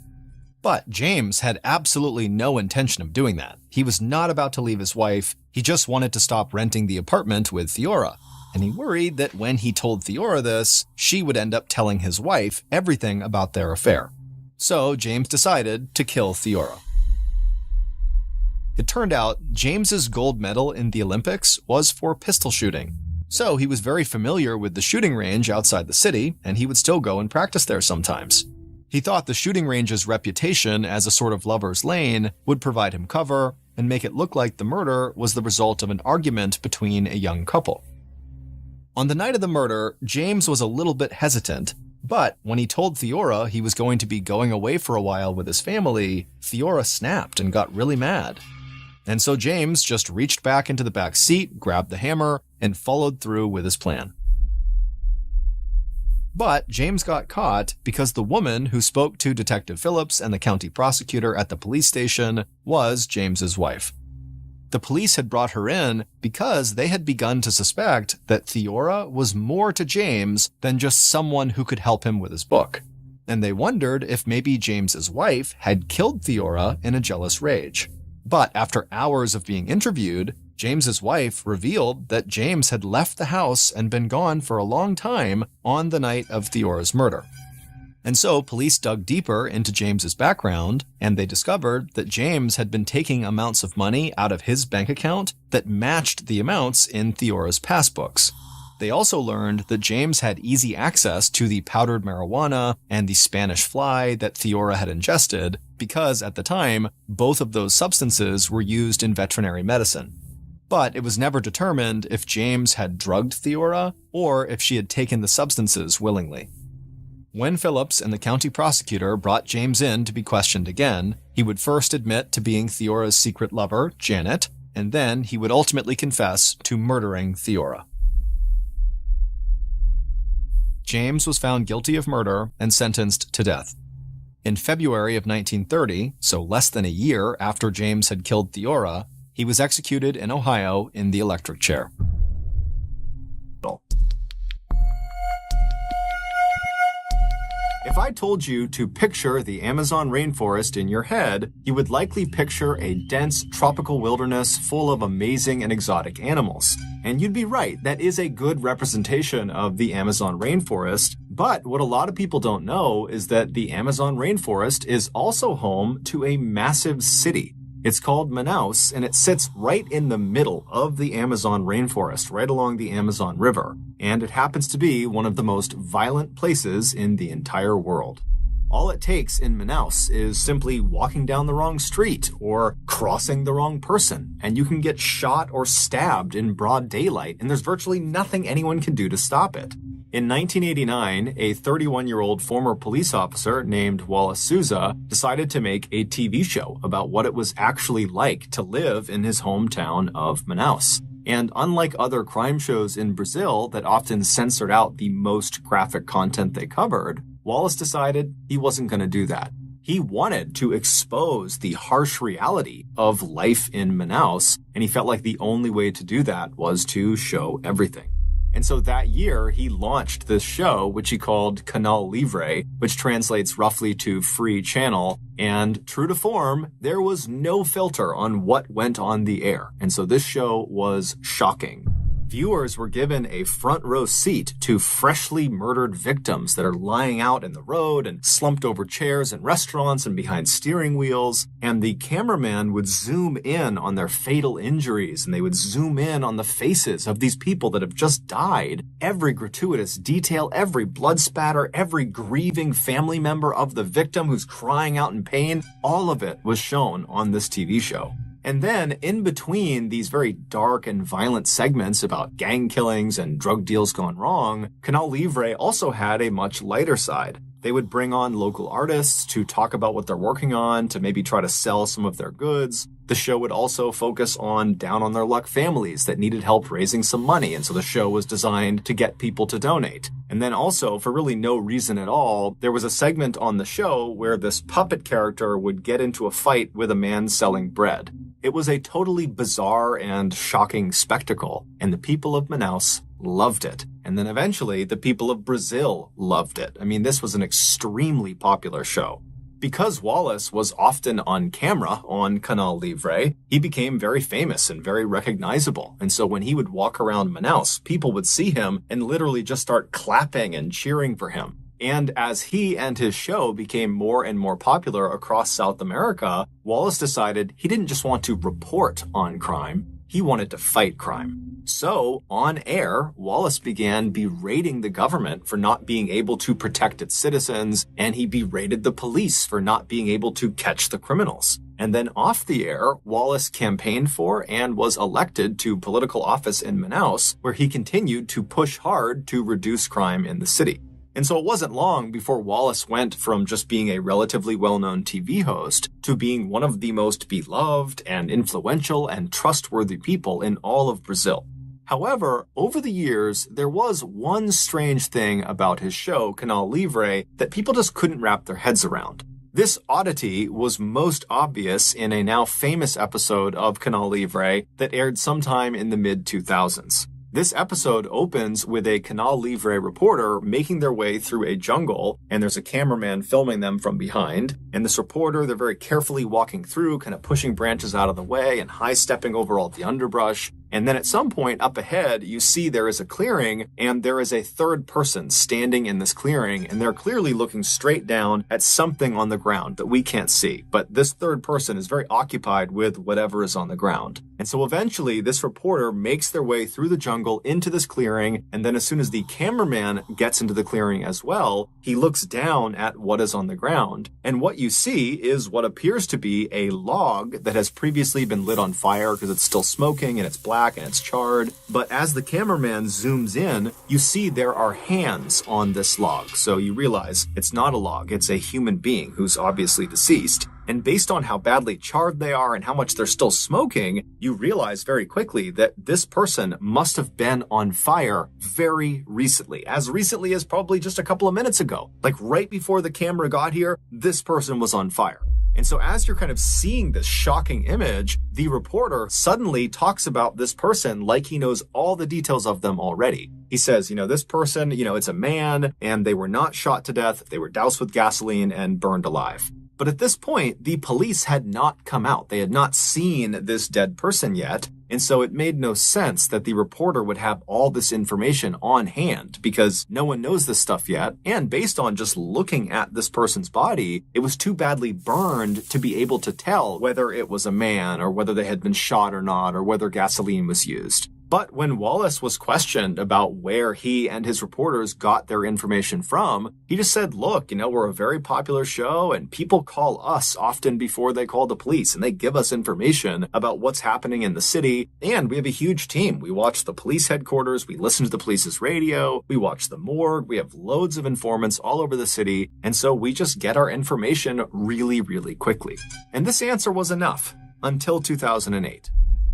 S1: But James had absolutely no intention of doing that. He was not about to leave his wife. He just wanted to stop renting the apartment with Theora. And he worried that when he told Theora this, she would end up telling his wife everything about their affair. So James decided to kill Theora. It turned out James's gold medal in the Olympics was for pistol shooting. So he was very familiar with the shooting range outside the city, and he would still go and practice there sometimes. He thought the shooting range's reputation as a sort of lover's lane would provide him cover and make it look like the murder was the result of an argument between a young couple. On the night of the murder, James was a little bit hesitant, but when he told Theora he was going to be going away for a while with his family, Theora snapped and got really mad. And so James just reached back into the back seat, grabbed the hammer, and followed through with his plan. But James got caught because the woman who spoke to Detective Phillips and the county prosecutor at the police station was James's wife. The police had brought her in because they had begun to suspect that Theora was more to James than just someone who could help him with his book. And they wondered if maybe James's wife had killed Theora in a jealous rage. But after hours of being interviewed, James's wife revealed that James had left the house and been gone for a long time on the night of Theora's murder. And so police dug deeper into James's background, and they discovered that James had been taking amounts of money out of his bank account that matched the amounts in Theora's passbooks. They also learned that James had easy access to the powdered marijuana and the Spanish fly that Theora had ingested because, at the time, both of those substances were used in veterinary medicine. But it was never determined if James had drugged Theora or if she had taken the substances willingly. When Phillips and the county prosecutor brought James in to be questioned again, he would first admit to being Theora's secret lover, Janet, and then he would ultimately confess to murdering Theora. James was found guilty of murder and sentenced to death. In February of 1930, so less than a year after James had killed Theora, he was executed in Ohio in the electric chair. If I told you to picture the Amazon rainforest in your head, you would likely picture a dense tropical wilderness full of amazing and exotic animals. And you'd be right, that is a good representation of the Amazon rainforest. But what a lot of people don't know is that the Amazon rainforest is also home to a massive city. It's called Manaus, and it sits right in the middle of the Amazon rainforest, right along the Amazon River. And it happens to be one of the most violent places in the entire world. All it takes in Manaus is simply walking down the wrong street or crossing the wrong person, and you can get shot or stabbed in broad daylight, and there's virtually nothing anyone can do to stop it. In 1989, a 31-year-old former police officer named Wallace Souza decided to make a TV show about what it was actually like to live in his hometown of Manaus. And unlike other crime shows in Brazil that often censored out the most graphic content they covered, Wallace decided he wasn't going to do that. He wanted to expose the harsh reality of life in Manaus, and he felt like the only way to do that was to show everything. And so that year, he launched this show, which he called Canal Livre, which translates roughly to free channel. And true to form, there was no filter on what went on the air. And so this show was shocking. Viewers were given a front row seat to freshly murdered victims that are lying out in the road and slumped over chairs in restaurants and behind steering wheels. And the cameraman would zoom in on their fatal injuries, and they would zoom in on the faces of these people that have just died. Every gratuitous detail, every blood spatter, every grieving family member of the victim who's crying out in pain, all of it was shown on this TV show. And then in between these very dark and violent segments about gang killings and drug deals gone wrong, Canal Livre also had a much lighter side. They would bring on local artists to talk about what they're working on, to maybe try to sell some of their goods. The show would also focus on down-on-their-luck families that needed help raising some money, and so the show was designed to get people to donate. And then also, for really no reason at all, there was a segment on the show where this puppet character would get into a fight with a man selling bread. It was a totally bizarre and shocking spectacle, and the people of Manaus loved it. And then eventually, the people of Brazil loved it. I mean, this was an extremely popular show. Because Wallace was often on camera on Canal Livre, he became very famous and very recognizable. And so when he would walk around Manaus, people would see him and literally just start clapping and cheering for him. And as he and his show became more and more popular across South America, Wallace decided he didn't just want to report on crime, he wanted to fight crime. So, on air, Wallace began berating the government for not being able to protect its citizens, and he berated the police for not being able to catch the criminals. And then off the air, Wallace campaigned for and was elected to political office in Manaus, where he continued to push hard to reduce crime in the city. And so it wasn't long before Wallace went from just being a relatively well-known TV host to being one of the most beloved and influential and trustworthy people in all of Brazil. However, over the years, there was one strange thing about his show, Canal Livre, that people just couldn't wrap their heads around. This oddity was most obvious in a now famous episode of Canal Livre that aired sometime in the mid-2000s. This episode opens with a Canal Livre reporter making their way through a jungle, and there's a cameraman filming them from behind. And this reporter, they're very carefully walking through, kind of pushing branches out of the way and high-stepping over all the underbrush. And then at some point up ahead, you see there is a clearing, and there is a third person standing in this clearing, and they're clearly looking straight down at something on the ground that we can't see. But this third person is very occupied with whatever is on the ground. And so eventually, this reporter makes their way through the jungle into this clearing, and then as soon as the cameraman gets into the clearing as well, he looks down at what is on the ground. And what you see is what appears to be a log that has previously been lit on fire because it's still smoking and it's black and it's charred. But as the cameraman zooms in, you see there are hands on this log. So you realize it's not a log, it's a human being who's obviously deceased. And based on how badly charred they are and how much they're still smoking, you realize very quickly that this person must have been on fire very recently as probably just a couple of minutes ago. Like right before the camera got here, this person was on fire. And so as you're kind of seeing this shocking image, the reporter suddenly talks about this person like he knows all the details of them already. He says, this person, it's a man, and they were not shot to death. They were doused with gasoline and burned alive. But at this point, the police had not come out. They had not seen this dead person yet. And so it made no sense that the reporter would have all this information on hand because no one knows this stuff yet. And based on just looking at this person's body, it was too badly burned to be able to tell whether it was a man or whether they had been shot or not or whether gasoline was used. But when Wallace was questioned about where he and his reporters got their information from, he just said, look, we're a very popular show and people call us often before they call the police and they give us information about what's happening in the city. And we have a huge team. We watch the police headquarters. We listen to the police's radio. We watch the morgue. We have loads of informants all over the city. And so we just get our information really, really quickly. And this answer was enough until 2008.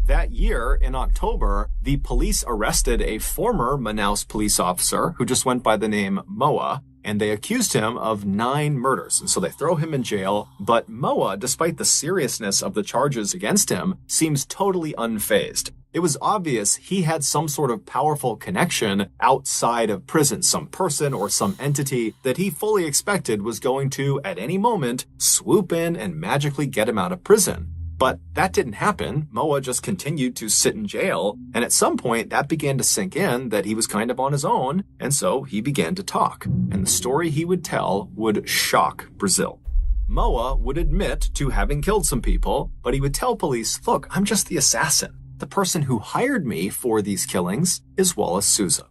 S1: That year, in October, the police arrested a former Manaus police officer who just went by the name Moa. and they accused him of 9 murders. And so they throw him in jail. But Moa, despite the seriousness of the charges against him, seems totally unfazed. It was obvious he had some sort of powerful connection outside of prison, some person or some entity that he fully expected was going to, at any moment, swoop in and magically get him out of prison. But that didn't happen. Moa just continued to sit in jail, and at some point that began to sink in that he was kind of on his own, and so he began to talk. And the story he would tell would shock Brazil. Moa would admit to having killed some people, but he would tell police, look, I'm just the assassin. The person who hired me for these killings is Wallace Souza.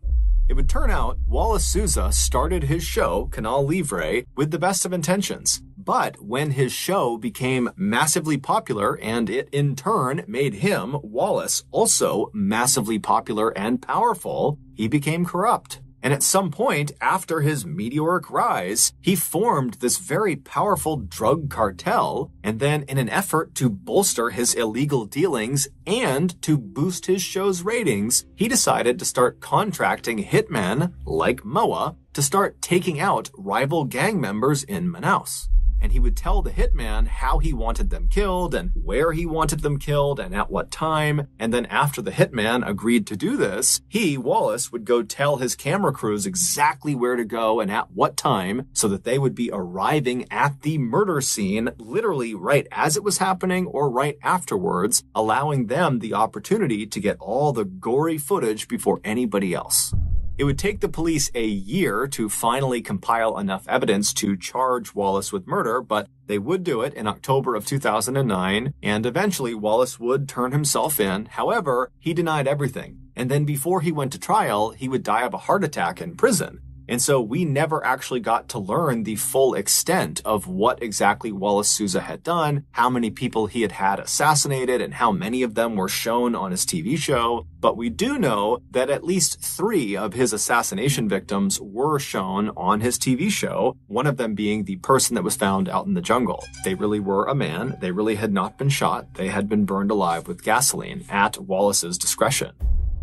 S1: It would turn out Wallace Souza started his show, Canal Livre, with the best of intentions. But when his show became massively popular and it in turn made him, Wallace, also massively popular and powerful, he became corrupt. And at some point, after his meteoric rise, he formed this very powerful drug cartel, and then in an effort to bolster his illegal dealings and to boost his show's ratings, he decided to start contracting hitmen, like Moa, to start taking out rival gang members in Manaus. And he would tell the hitman how he wanted them killed and where he wanted them killed and at what time. And then after the hitman agreed to do this, he, Wallace, would go tell his camera crews exactly where to go and at what time so that they would be arriving at the murder scene literally right as it was happening or right afterwards, allowing them the opportunity to get all the gory footage before anybody else. It would take the police a year to finally compile enough evidence to charge Wallace with murder, but they would do it in October of 2009, and eventually Wallace would turn himself in. However, he denied everything. And then before he went to trial, he would die of a heart attack in prison. And so we never actually got to learn the full extent of what exactly Wallace Souza had done, how many people he had assassinated, and how many of them were shown on his TV show. But we do know that at least 3 of his assassination victims were shown on his TV show, one of them being the person that was found out in the jungle. They really were a man. They really had not been shot. They had been burned alive with gasoline at Wallace's discretion.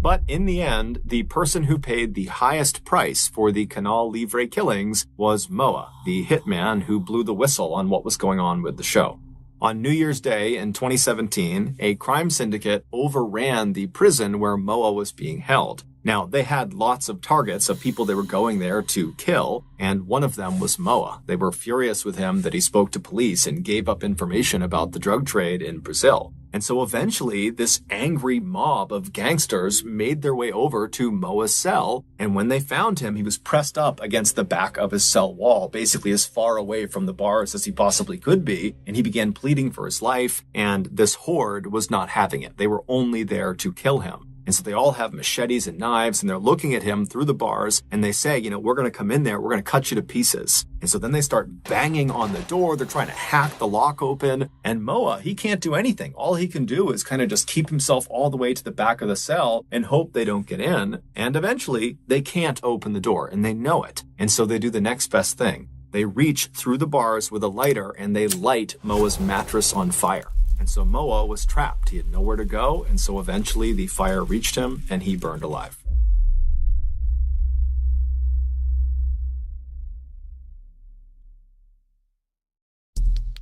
S1: But in the end, the person who paid the highest price for the Canal Livre killings was Moa, the hitman who blew the whistle on what was going on with the show. On New Year's Day in 2017, a crime syndicate overran the prison where Moa was being held. Now, they had lots of targets of people they were going there to kill, and one of them was Moa. They were furious with him that he spoke to police and gave up information about the drug trade in Brazil. And so eventually, this angry mob of gangsters made their way over to Moa's cell, and when they found him, he was pressed up against the back of his cell wall, basically as far away from the bars as he possibly could be, and he began pleading for his life, and this horde was not having it. They were only there to kill him. And so they all have machetes and knives, and they're looking at him through the bars, and they say, we're going to come in there, we're going to cut you to pieces. And so then they start banging on the door, they're trying to hack the lock open, and Moa, he can't do anything. All he can do is kind of just keep himself all the way to the back of the cell and hope they don't get in. And eventually, they can't open the door, and they know it. And so they do the next best thing. They reach through the bars with a lighter, and they light Moa's mattress on fire. And so Moa was trapped. He had nowhere to go, and so eventually the fire reached him, and he burned alive.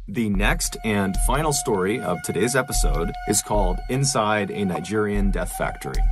S1: The next and final story of today's episode is called Inside a Nigerian Death Factory.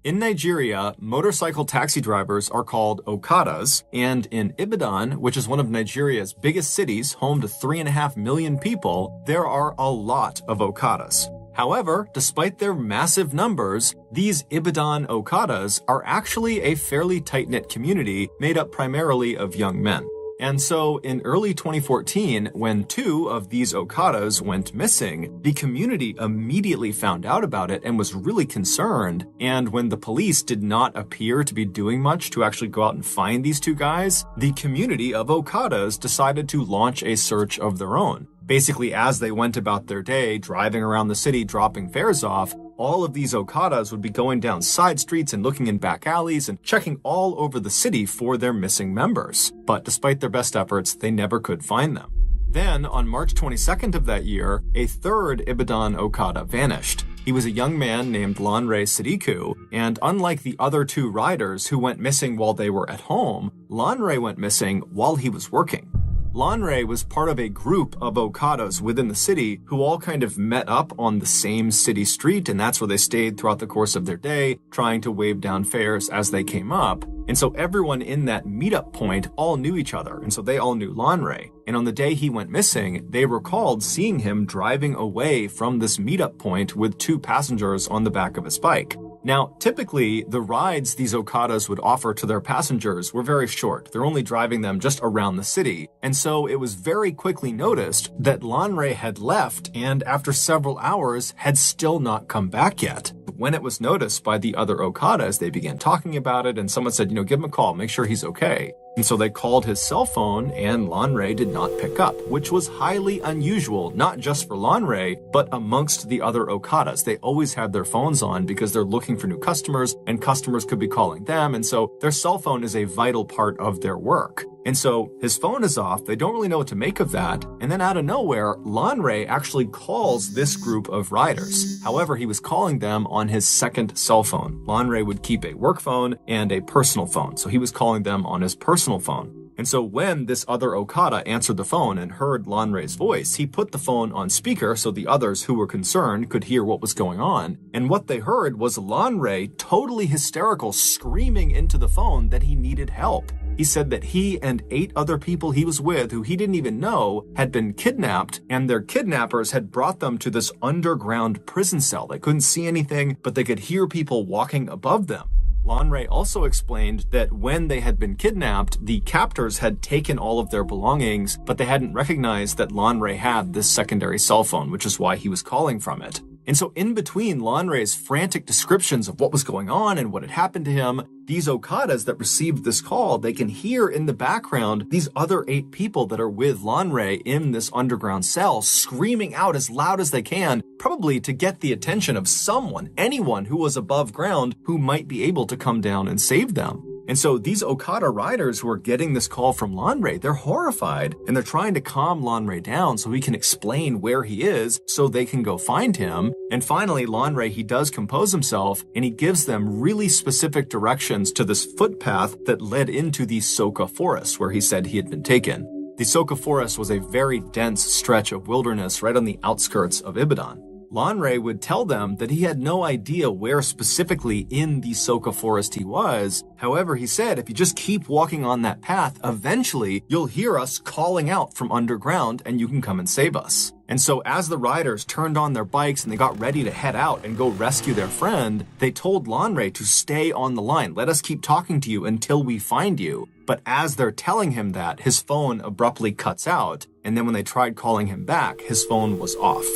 S1: In Nigeria, motorcycle taxi drivers are called Okadas, and in Ibadan, which is one of Nigeria's biggest cities, home to 3.5 million people, there are a lot of Okadas. However, despite their massive numbers, these Ibadan Okadas are actually a fairly tight-knit community made up primarily of young men. And so in early 2014, when 2 of these Okadas went missing, the community immediately found out about it and was really concerned. And when the police did not appear to be doing much to actually go out and find these 2 guys, the community of Okadas decided to launch a search of their own. Basically, as they went about their day, driving around the city, dropping fares off, all of these Okadas would be going down side streets and looking in back alleys and checking all over the city for their missing members. But despite their best efforts, they never could find them. Then, on March 22nd of that year, a 3rd Ibadan Okada vanished. He was a young man named Lanre Sidiku, and unlike the other two riders who went missing while they were at home, Lanre went missing while he was working. Lanre was part of a group of Okadas within the city who all kind of met up on the same city street, and that's where they stayed throughout the course of their day, trying to wave down fares as they came up. And so everyone in that meetup point all knew each other, and so they all knew Lanre. And on the day he went missing, they recalled seeing him driving away from this meetup point with two passengers on the back of his bike. Now, typically, the rides these Okadas would offer to their passengers were very short. They're only driving them just around the city. And so it was very quickly noticed that Lanre had left and after several hours had still not come back yet. When it was noticed by the other Okadas, they began talking about it and someone said, give him a call, make sure he's okay. And so they called his cell phone and Lanre did not pick up, which was highly unusual, not just for Lanre, but amongst the other Okadas. They always had their phones on because they're looking for new customers and customers could be calling them. And so their cell phone is a vital part of their work. And so his phone is off. They don't really know what to make of that. And then out of nowhere, Lanre actually calls this group of riders. However, he was calling them on his second cell phone. Lanre would keep a work phone and a personal phone. So he was calling them on his personal phone. And so when this other Okada answered the phone and heard Lanre's voice, he put the phone on speaker so the others who were concerned could hear what was going on. And what they heard was Lanre, totally hysterical, screaming into the phone that he needed help. He said that he and 8 other people he was with, who he didn't even know, had been kidnapped, and their kidnappers had brought them to this underground prison cell. They couldn't see anything, but they could hear people walking above them. Lanre also explained that when they had been kidnapped, the captors had taken all of their belongings, but they hadn't recognized that Lanre had this secondary cell phone, which is why he was calling from it. And so in between Lanre's frantic descriptions of what was going on and what had happened to him, these Okadas that received this call, they can hear in the background these other 8 people that are with Lanre in this underground cell screaming out as loud as they can, probably to get the attention of someone, anyone who was above ground who might be able to come down and save them. And so these Okada riders who are getting this call from Lanre, they're horrified and they're trying to calm Lanre down so he can explain where he is so they can go find him. And finally, Lanre, he does compose himself and he gives them really specific directions to this footpath that led into the Soka forest where he said he had been taken. The Soka forest was a very dense stretch of wilderness right on the outskirts of Ibadan. Lanre would tell them that he had no idea where specifically in the Soka forest he was. However, he said, if you just keep walking on that path, eventually you'll hear us calling out from underground and you can come and save us. And so as the riders turned on their bikes and they got ready to head out and go rescue their friend, they told Lanre to stay on the line. Let us keep talking to you until we find you. But as they're telling him that, his phone abruptly cuts out. And then when they tried calling him back, his phone was off.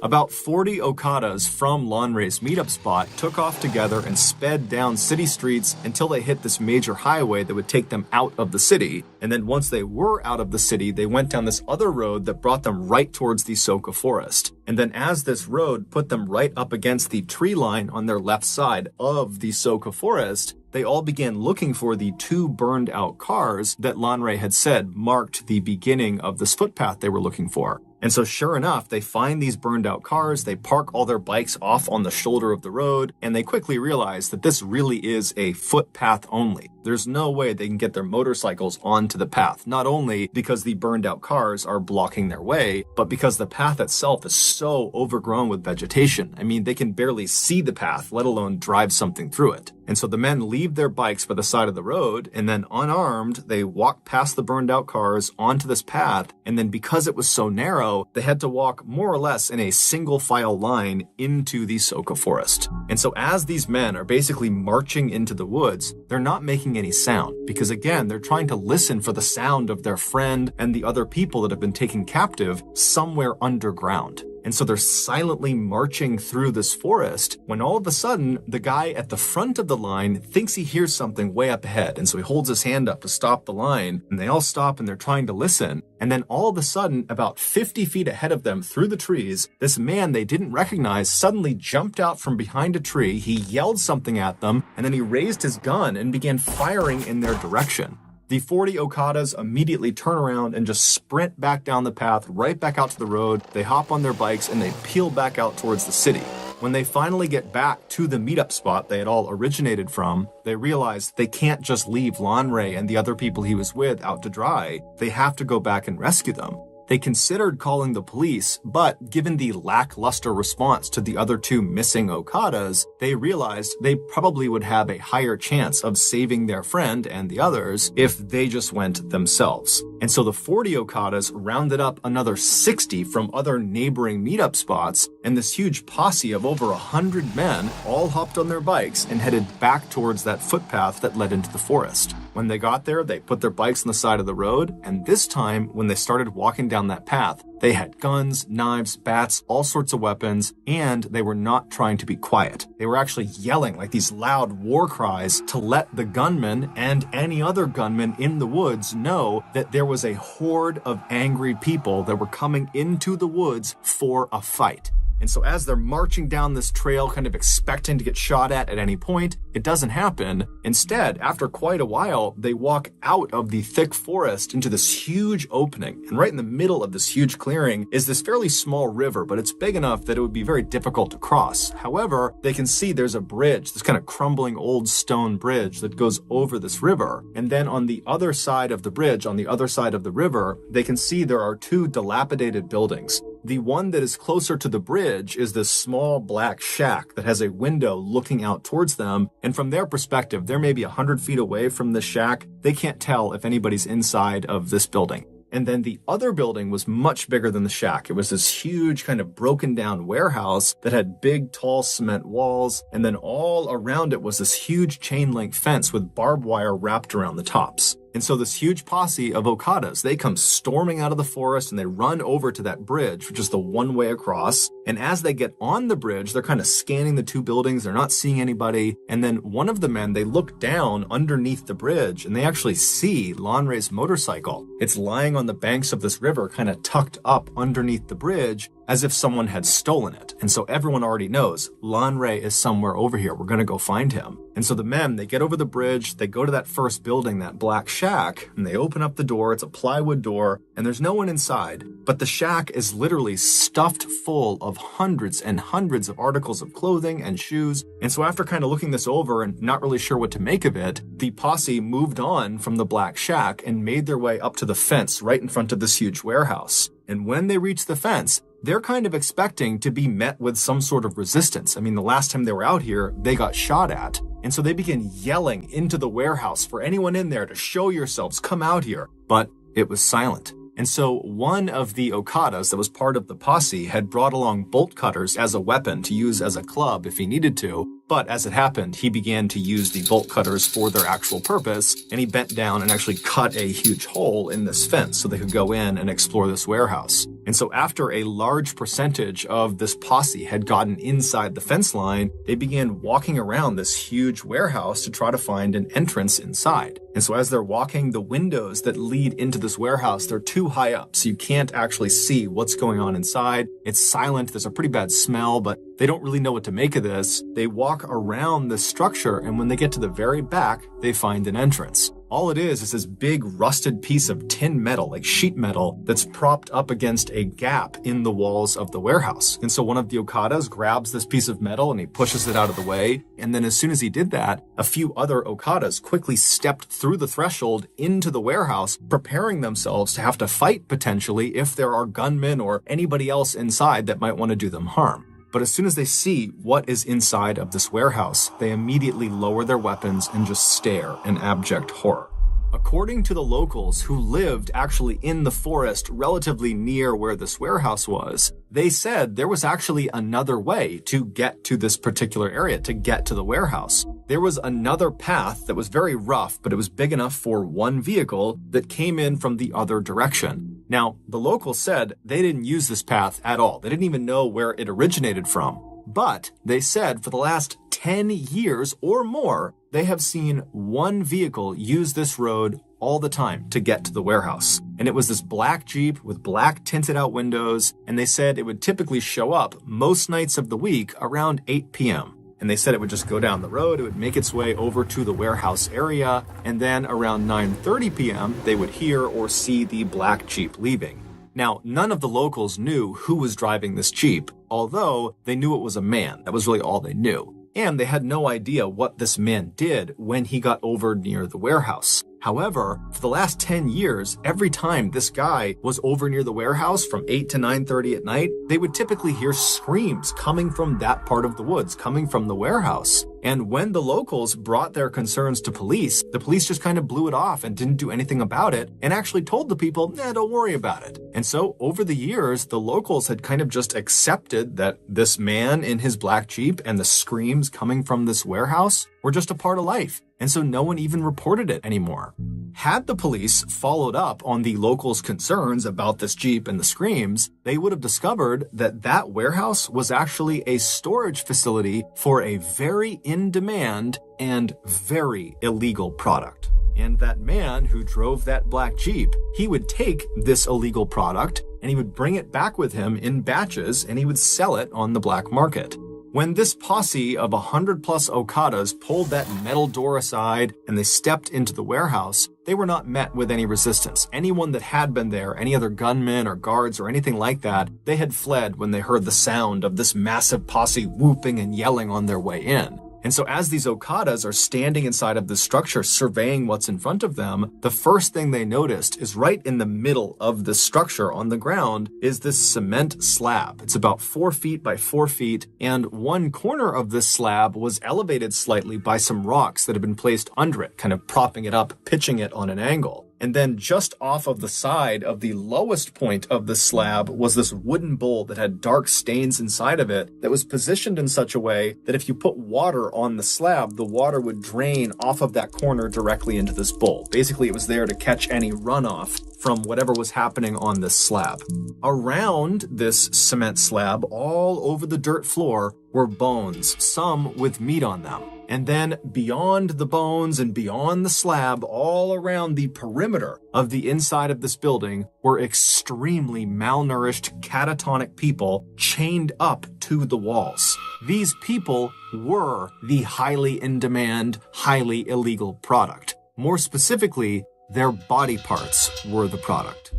S1: About 40 Okadas from Lanre's meetup spot took off together and sped down city streets until they hit this major highway that would take them out of the city. And then once they were out of the city, they went down this other road that brought them right towards the Soka forest. And then as this road put them right up against the tree line on their left side of the Soka forest, they all began looking for the 2 burned out cars that Lanre had said marked the beginning of this footpath they were looking for. And so sure enough, they find these burned out cars, they park all their bikes off on the shoulder of the road, and they quickly realize that this really is a footpath only. There's no way they can get their motorcycles onto the path, not only because the burned out cars are blocking their way, but because the path itself is so overgrown with vegetation. I mean, they can barely see the path, let alone drive something through it. And so the men leave their bikes by the side of the road, and then unarmed, they walk past the burned out cars onto this path, and then because it was so narrow, they had to walk more or less in a single file line into the Soka forest. And so as these men are basically marching into the woods, they're not making any sound, because again, they're trying to listen for the sound of their friend and the other people that have been taken captive somewhere underground. And so they're silently marching through this forest when all of a sudden, the guy at the front of the line thinks he hears something way up ahead. And so he holds his hand up to stop the line, and they all stop and they're trying to listen. And then all of a sudden, about 50 feet ahead of them through the trees, this man they didn't recognize suddenly jumped out from behind a tree. He yelled something at them, and then he raised his gun and began firing in their direction. The 40 Okadas immediately turn around and just sprint back down the path, right back out to the road. They hop on their bikes and they peel back out towards the city.
S2: When they finally get back to the meetup spot they had all originated from, they realize they can't just leave Lanre and the other people he was with out to dry. They have to go back and rescue them. They considered calling the police, but given the lackluster response to the other two missing Okadas, they realized they probably would have a higher chance of saving their friend and the others if they just went themselves. And so the 40 Okadas rounded up another 60 from other neighboring meetup spots, and this huge posse of over 100 men all hopped on their bikes and headed back towards that footpath that led into the forest. When they got there, they put their bikes on the side of the road, and this time, when they started walking down that path, they had guns, knives, bats, all sorts of weapons, and they were not trying to be quiet. They were actually yelling like these loud war cries to let the gunmen and any other gunmen in the woods know that there was a horde of angry people that were coming into the woods for a fight. And so as they're marching down this trail, kind of expecting to get shot at any point, it doesn't happen. Instead, after quite a while, they walk out of the thick forest into this huge opening. And right in the middle of this huge clearing is this fairly small river, but it's big enough that it would be very difficult to cross. However, they can see there's a bridge, this kind of crumbling old stone bridge that goes over this river. And then on the other side of the bridge, on the other side of the river, they can see there are two dilapidated buildings. The one that is closer to the bridge is this small black shack that has a window looking out towards them. And from their perspective, they're maybe 100 feet away from this shack. They can't tell if anybody's inside of this building. And then the other building was much bigger than the shack. It was this huge kind of broken down warehouse that had big, tall cement walls. And then all around it was this huge chain link fence with barbed wire wrapped around the tops. And so this huge posse of Okadas, they come storming out of the forest and they run over to that bridge, which is the one way across. And as they get on the bridge, they're kind of scanning the two buildings. They're not seeing anybody. And then one of the men, they look down underneath the bridge and they actually see Lanre's motorcycle. It's lying on the banks of this river, kind of tucked up underneath the bridge, as if someone had stolen it. And so everyone already knows Lanre is somewhere over here. We're going to go find him. And so the men, they get over the bridge, they go to that first building, that black shack, and they open up the door. It's a plywood door, and there's no one inside. But the shack is literally stuffed full of hundreds and hundreds of articles of clothing and shoes. And so after kind of looking this over and not really sure what to make of it, the posse moved on from the black shack and made their way up to the fence right in front of this huge warehouse. And when they reach the fence, they're kind of expecting to be met with some sort of resistance. I mean, the last time they were out here, they got shot at. And so they begin yelling into the warehouse for anyone in there to show yourselves, come out here. But it was silent. And so one of the Okadas that was part of the posse had brought along bolt cutters as a weapon to use as a club if he needed to. But as it happened, he began to use the bolt cutters for their actual purpose, and he bent down and actually cut a huge hole in this fence so they could go in and explore this warehouse. And so after a large percentage of this posse had gotten inside the fence line, they began walking around this huge warehouse to try to find an entrance inside. And so as they're walking, the windows that lead into this warehouse, they're too high up, so you can't actually see what's going on inside. It's silent, there's a pretty bad smell, but they don't really know what to make of this. They walk around the structure, and when they get to the very back, they find an entrance. All it is this big rusted piece of tin metal, like sheet metal, that's propped up against a gap in the walls of the warehouse. And so one of the Okadas grabs this piece of metal and he pushes it out of the way. And then as soon as he did that, a few other Okadas quickly stepped through the threshold into the warehouse, preparing themselves to have to fight potentially if there are gunmen or anybody else inside that might want to do them harm. But as soon as they see what is inside of this warehouse, they immediately lower their weapons and just stare in abject horror. According to the locals who lived actually in the forest relatively near where this warehouse was, they said there was actually another way to get to this particular area, to get to the warehouse. There was another path that was very rough, but it was big enough for one vehicle that came in from the other direction. Now, the locals said they didn't use this path at all. They didn't even know where it originated from. But they said for the last 10 years or more, they have seen one vehicle use this road all the time to get to the warehouse. And it was this black Jeep with black tinted out windows. And they said it would typically show up most nights of the week around 8 p.m. And they said it would just go down the road, it would make its way over to the warehouse area, and then around 9:30 p.m., they would hear or see the black Jeep leaving. Now, none of the locals knew who was driving this Jeep, although they knew it was a man. That was really all they knew. And they had no idea what this man did when he got over near the warehouse. However, for the last 10 years, every time this guy was over near the warehouse from 8 to 9:30 at night, they would typically hear screams coming from that part of the woods, coming from the warehouse. And when the locals brought their concerns to police, the police just kind of blew it off and didn't do anything about it and actually told the people, don't worry about it. And so over the years, the locals had kind of just accepted that this man in his black Jeep and the screams coming from this warehouse were just a part of life. And so no one even reported it anymore. Had the police followed up on the locals' concerns about this Jeep and the screams, they would have discovered that that warehouse was actually a storage facility for a very in-demand and very illegal product. And that man who drove that black Jeep, he would take this illegal product and he would bring it back with him in batches and he would sell it on the black market. When this posse of 100+ Okadas pulled that metal door aside and they stepped into the warehouse, they were not met with any resistance. Anyone that had been there, any other gunmen or guards or anything like that, they had fled when they heard the sound of this massive posse whooping and yelling on their way in. And so as these Okadas are standing inside of the structure surveying what's in front of them, the first thing they noticed is right in the middle of the structure on the ground is this cement slab. It's about 4 feet by 4 feet, and one corner of this slab was elevated slightly by some rocks that had been placed under it, kind of propping it up, pitching it on an angle. And then just off of the side of the lowest point of the slab was this wooden bowl that had dark stains inside of it that was positioned in such a way that if you put water on the slab, the water would drain off of that corner directly into this bowl. Basically, it was there to catch any runoff from whatever was happening on this slab. Around this cement slab, all over the dirt floor, were bones, some with meat on them. And then beyond the bones and beyond the slab, all around the perimeter of the inside of this building were extremely malnourished, catatonic people chained up to the walls. These people were the highly in-demand, highly illegal product. More specifically, their body parts were the product.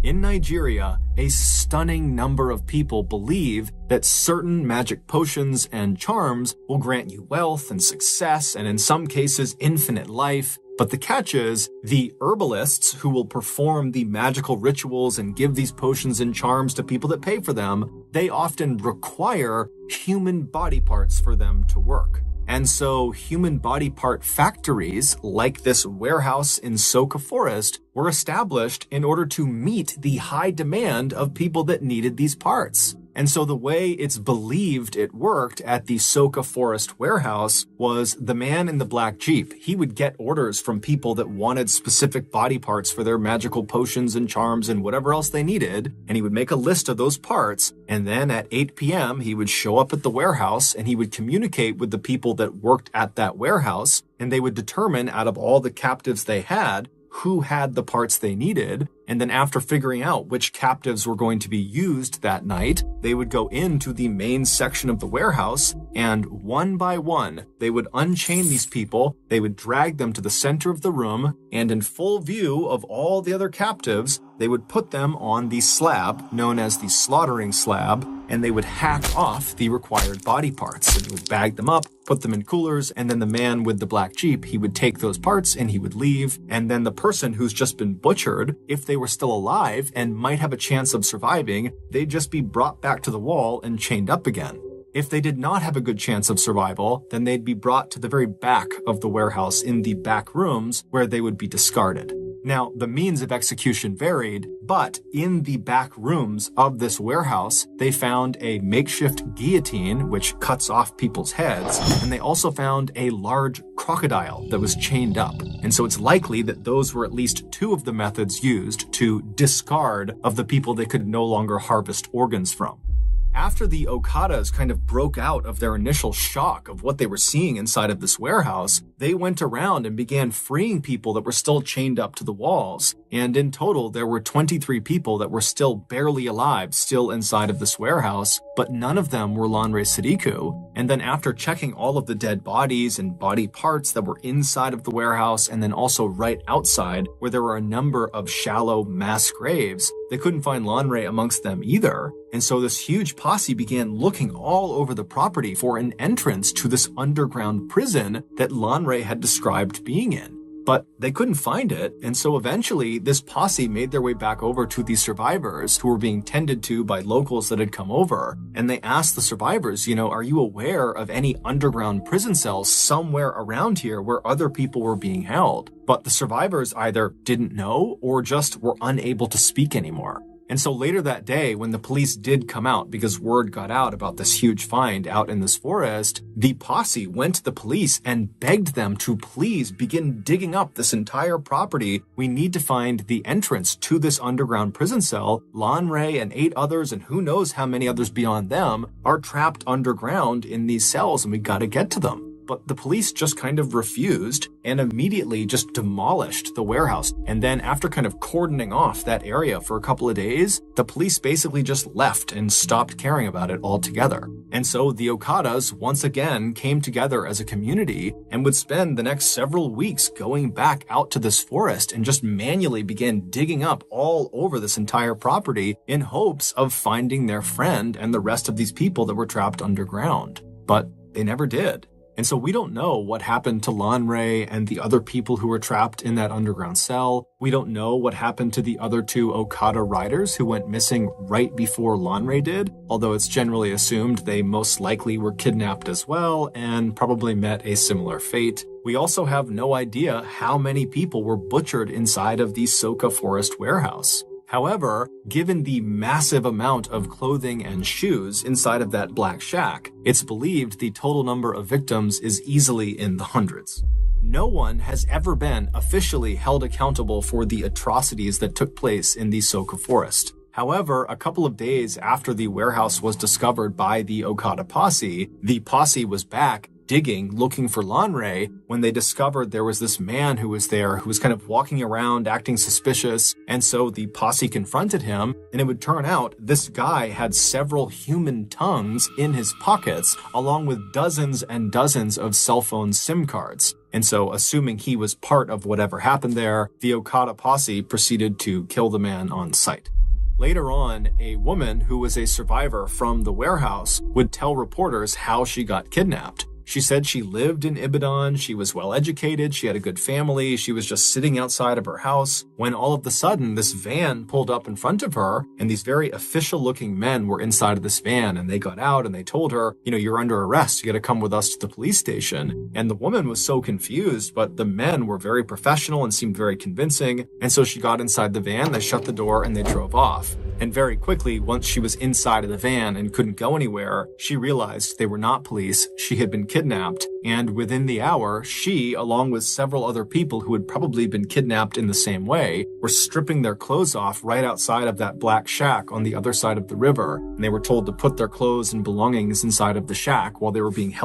S2: In Nigeria, a stunning number of people believe that certain magic potions and charms will grant you wealth and success, and in some cases, infinite life. But the catch is, the herbalists who will perform the magical rituals and give these potions and charms to people that pay for them, they often require human body parts for them to work. And so human body part factories, like this warehouse in Soka Forest, were established in order to meet the high demand of people that needed these parts. And so the way it's believed it worked at the Soka Forest warehouse was the man in the black Jeep. He would get orders from people that wanted specific body parts for their magical potions and charms and whatever else they needed. And he would make a list of those parts. And then at 8 p.m., he would show up at the warehouse and he would communicate with the people that worked at that warehouse. And they would determine out of all the captives they had, who had the parts they needed, and then after figuring out which captives were going to be used that night, they would go into the main section of the warehouse, and one by one, they would unchain these people, they would drag them to the center of the room, and in full view of all the other captives, they would put them on the slab, known as the slaughtering slab, and they would hack off the required body parts. And they would bag them up, put them in coolers, and then the man with the black Jeep, he would take those parts and he would leave. And then the person who's just been butchered, if they were still alive and might have a chance of surviving, they'd just be brought back to the wall and chained up again. If they did not have a good chance of survival, then they'd be brought to the very back of the warehouse in the back rooms where they would be discarded. Now, the means of execution varied, but in the back rooms of this warehouse, they found a makeshift guillotine, which cuts off people's heads, and they also found a large crocodile that was chained up. And so it's likely that those were at least two of the methods used to discard of the people they could no longer harvest organs from. After the Okadas kind of broke out of their initial shock of what they were seeing inside of this warehouse, they went around and began freeing people that were still chained up to the walls. And in total, there were 23 people that were still barely alive, still inside of this warehouse, but none of them were Lanre Sadiku. And then after checking all of the dead bodies and body parts that were inside of the warehouse, and then also right outside, where there were a number of shallow mass graves, They couldn't find Lanre amongst them either. And so this huge posse began looking all over the property for an entrance to this underground prison that Lanre had described being in. But they couldn't find it, and so eventually this posse made their way back over to the survivors who were being tended to by locals that had come over, and they asked the survivors, are you aware of any underground prison cells somewhere around here where other people were being held? But the survivors either didn't know or just were unable to speak anymore. And so later that day, when the police did come out because word got out about this huge find out in this forest, the posse went to the police and begged them to please begin digging up this entire property. We need to find the entrance to this underground prison cell. Lanre and 8 others, and who knows how many others beyond them, are trapped underground in these cells, and we gotta get to them. But the police just kind of refused and immediately just demolished the warehouse. And then after kind of cordoning off that area for a couple of days, the police basically just left and stopped caring about it altogether. And so the Okadas once again came together as a community and would spend the next several weeks going back out to this forest and just manually begin digging up all over this entire property in hopes of finding their friend and the rest of these people that were trapped underground. But they never did. And so we don't know what happened to Lanre and the other people who were trapped in that underground cell. We don't know what happened to the other 2 Okada riders who went missing right before Lanre did, although it's generally assumed they most likely were kidnapped as well and probably met a similar fate. We also have no idea how many people were butchered inside of the Soka Forest warehouse. However, given the massive amount of clothing and shoes inside of that black shack, it's believed the total number of victims is easily in the hundreds. No one has ever been officially held accountable for the atrocities that took place in the Soka Forest. However, a couple of days after the warehouse was discovered by the Okada posse, the posse was back digging, looking for Lanre, when they discovered there was this man who was there who was kind of walking around acting suspicious. And so the posse confronted him, and it would turn out this guy had several human tongues in his pockets, along with dozens and dozens of cell phone SIM cards. And so, assuming he was part of whatever happened there, the Okada posse proceeded to kill the man on sight. Later on, a woman who was a survivor from the warehouse would tell reporters how she got kidnapped. She said she lived in Ibadan, she was well educated, she had a good family, she was just sitting outside of her house, when all of a sudden this van pulled up in front of her, and these very official looking men were inside of this van, and they got out and they told her, you're under arrest, you gotta come with us to the police station. And the woman was so confused, but the men were very professional and seemed very convincing, and so she got inside the van, they shut the door, and they drove off. And very quickly, once she was inside of the van and couldn't go anywhere, she realized they were not police, she had been kidnapped, and within the hour, she, along with several other people who had probably been kidnapped in the same way, were stripping their clothes off right outside of that black shack on the other side of the river, and they were told to put their clothes and belongings inside of the shack while they were being held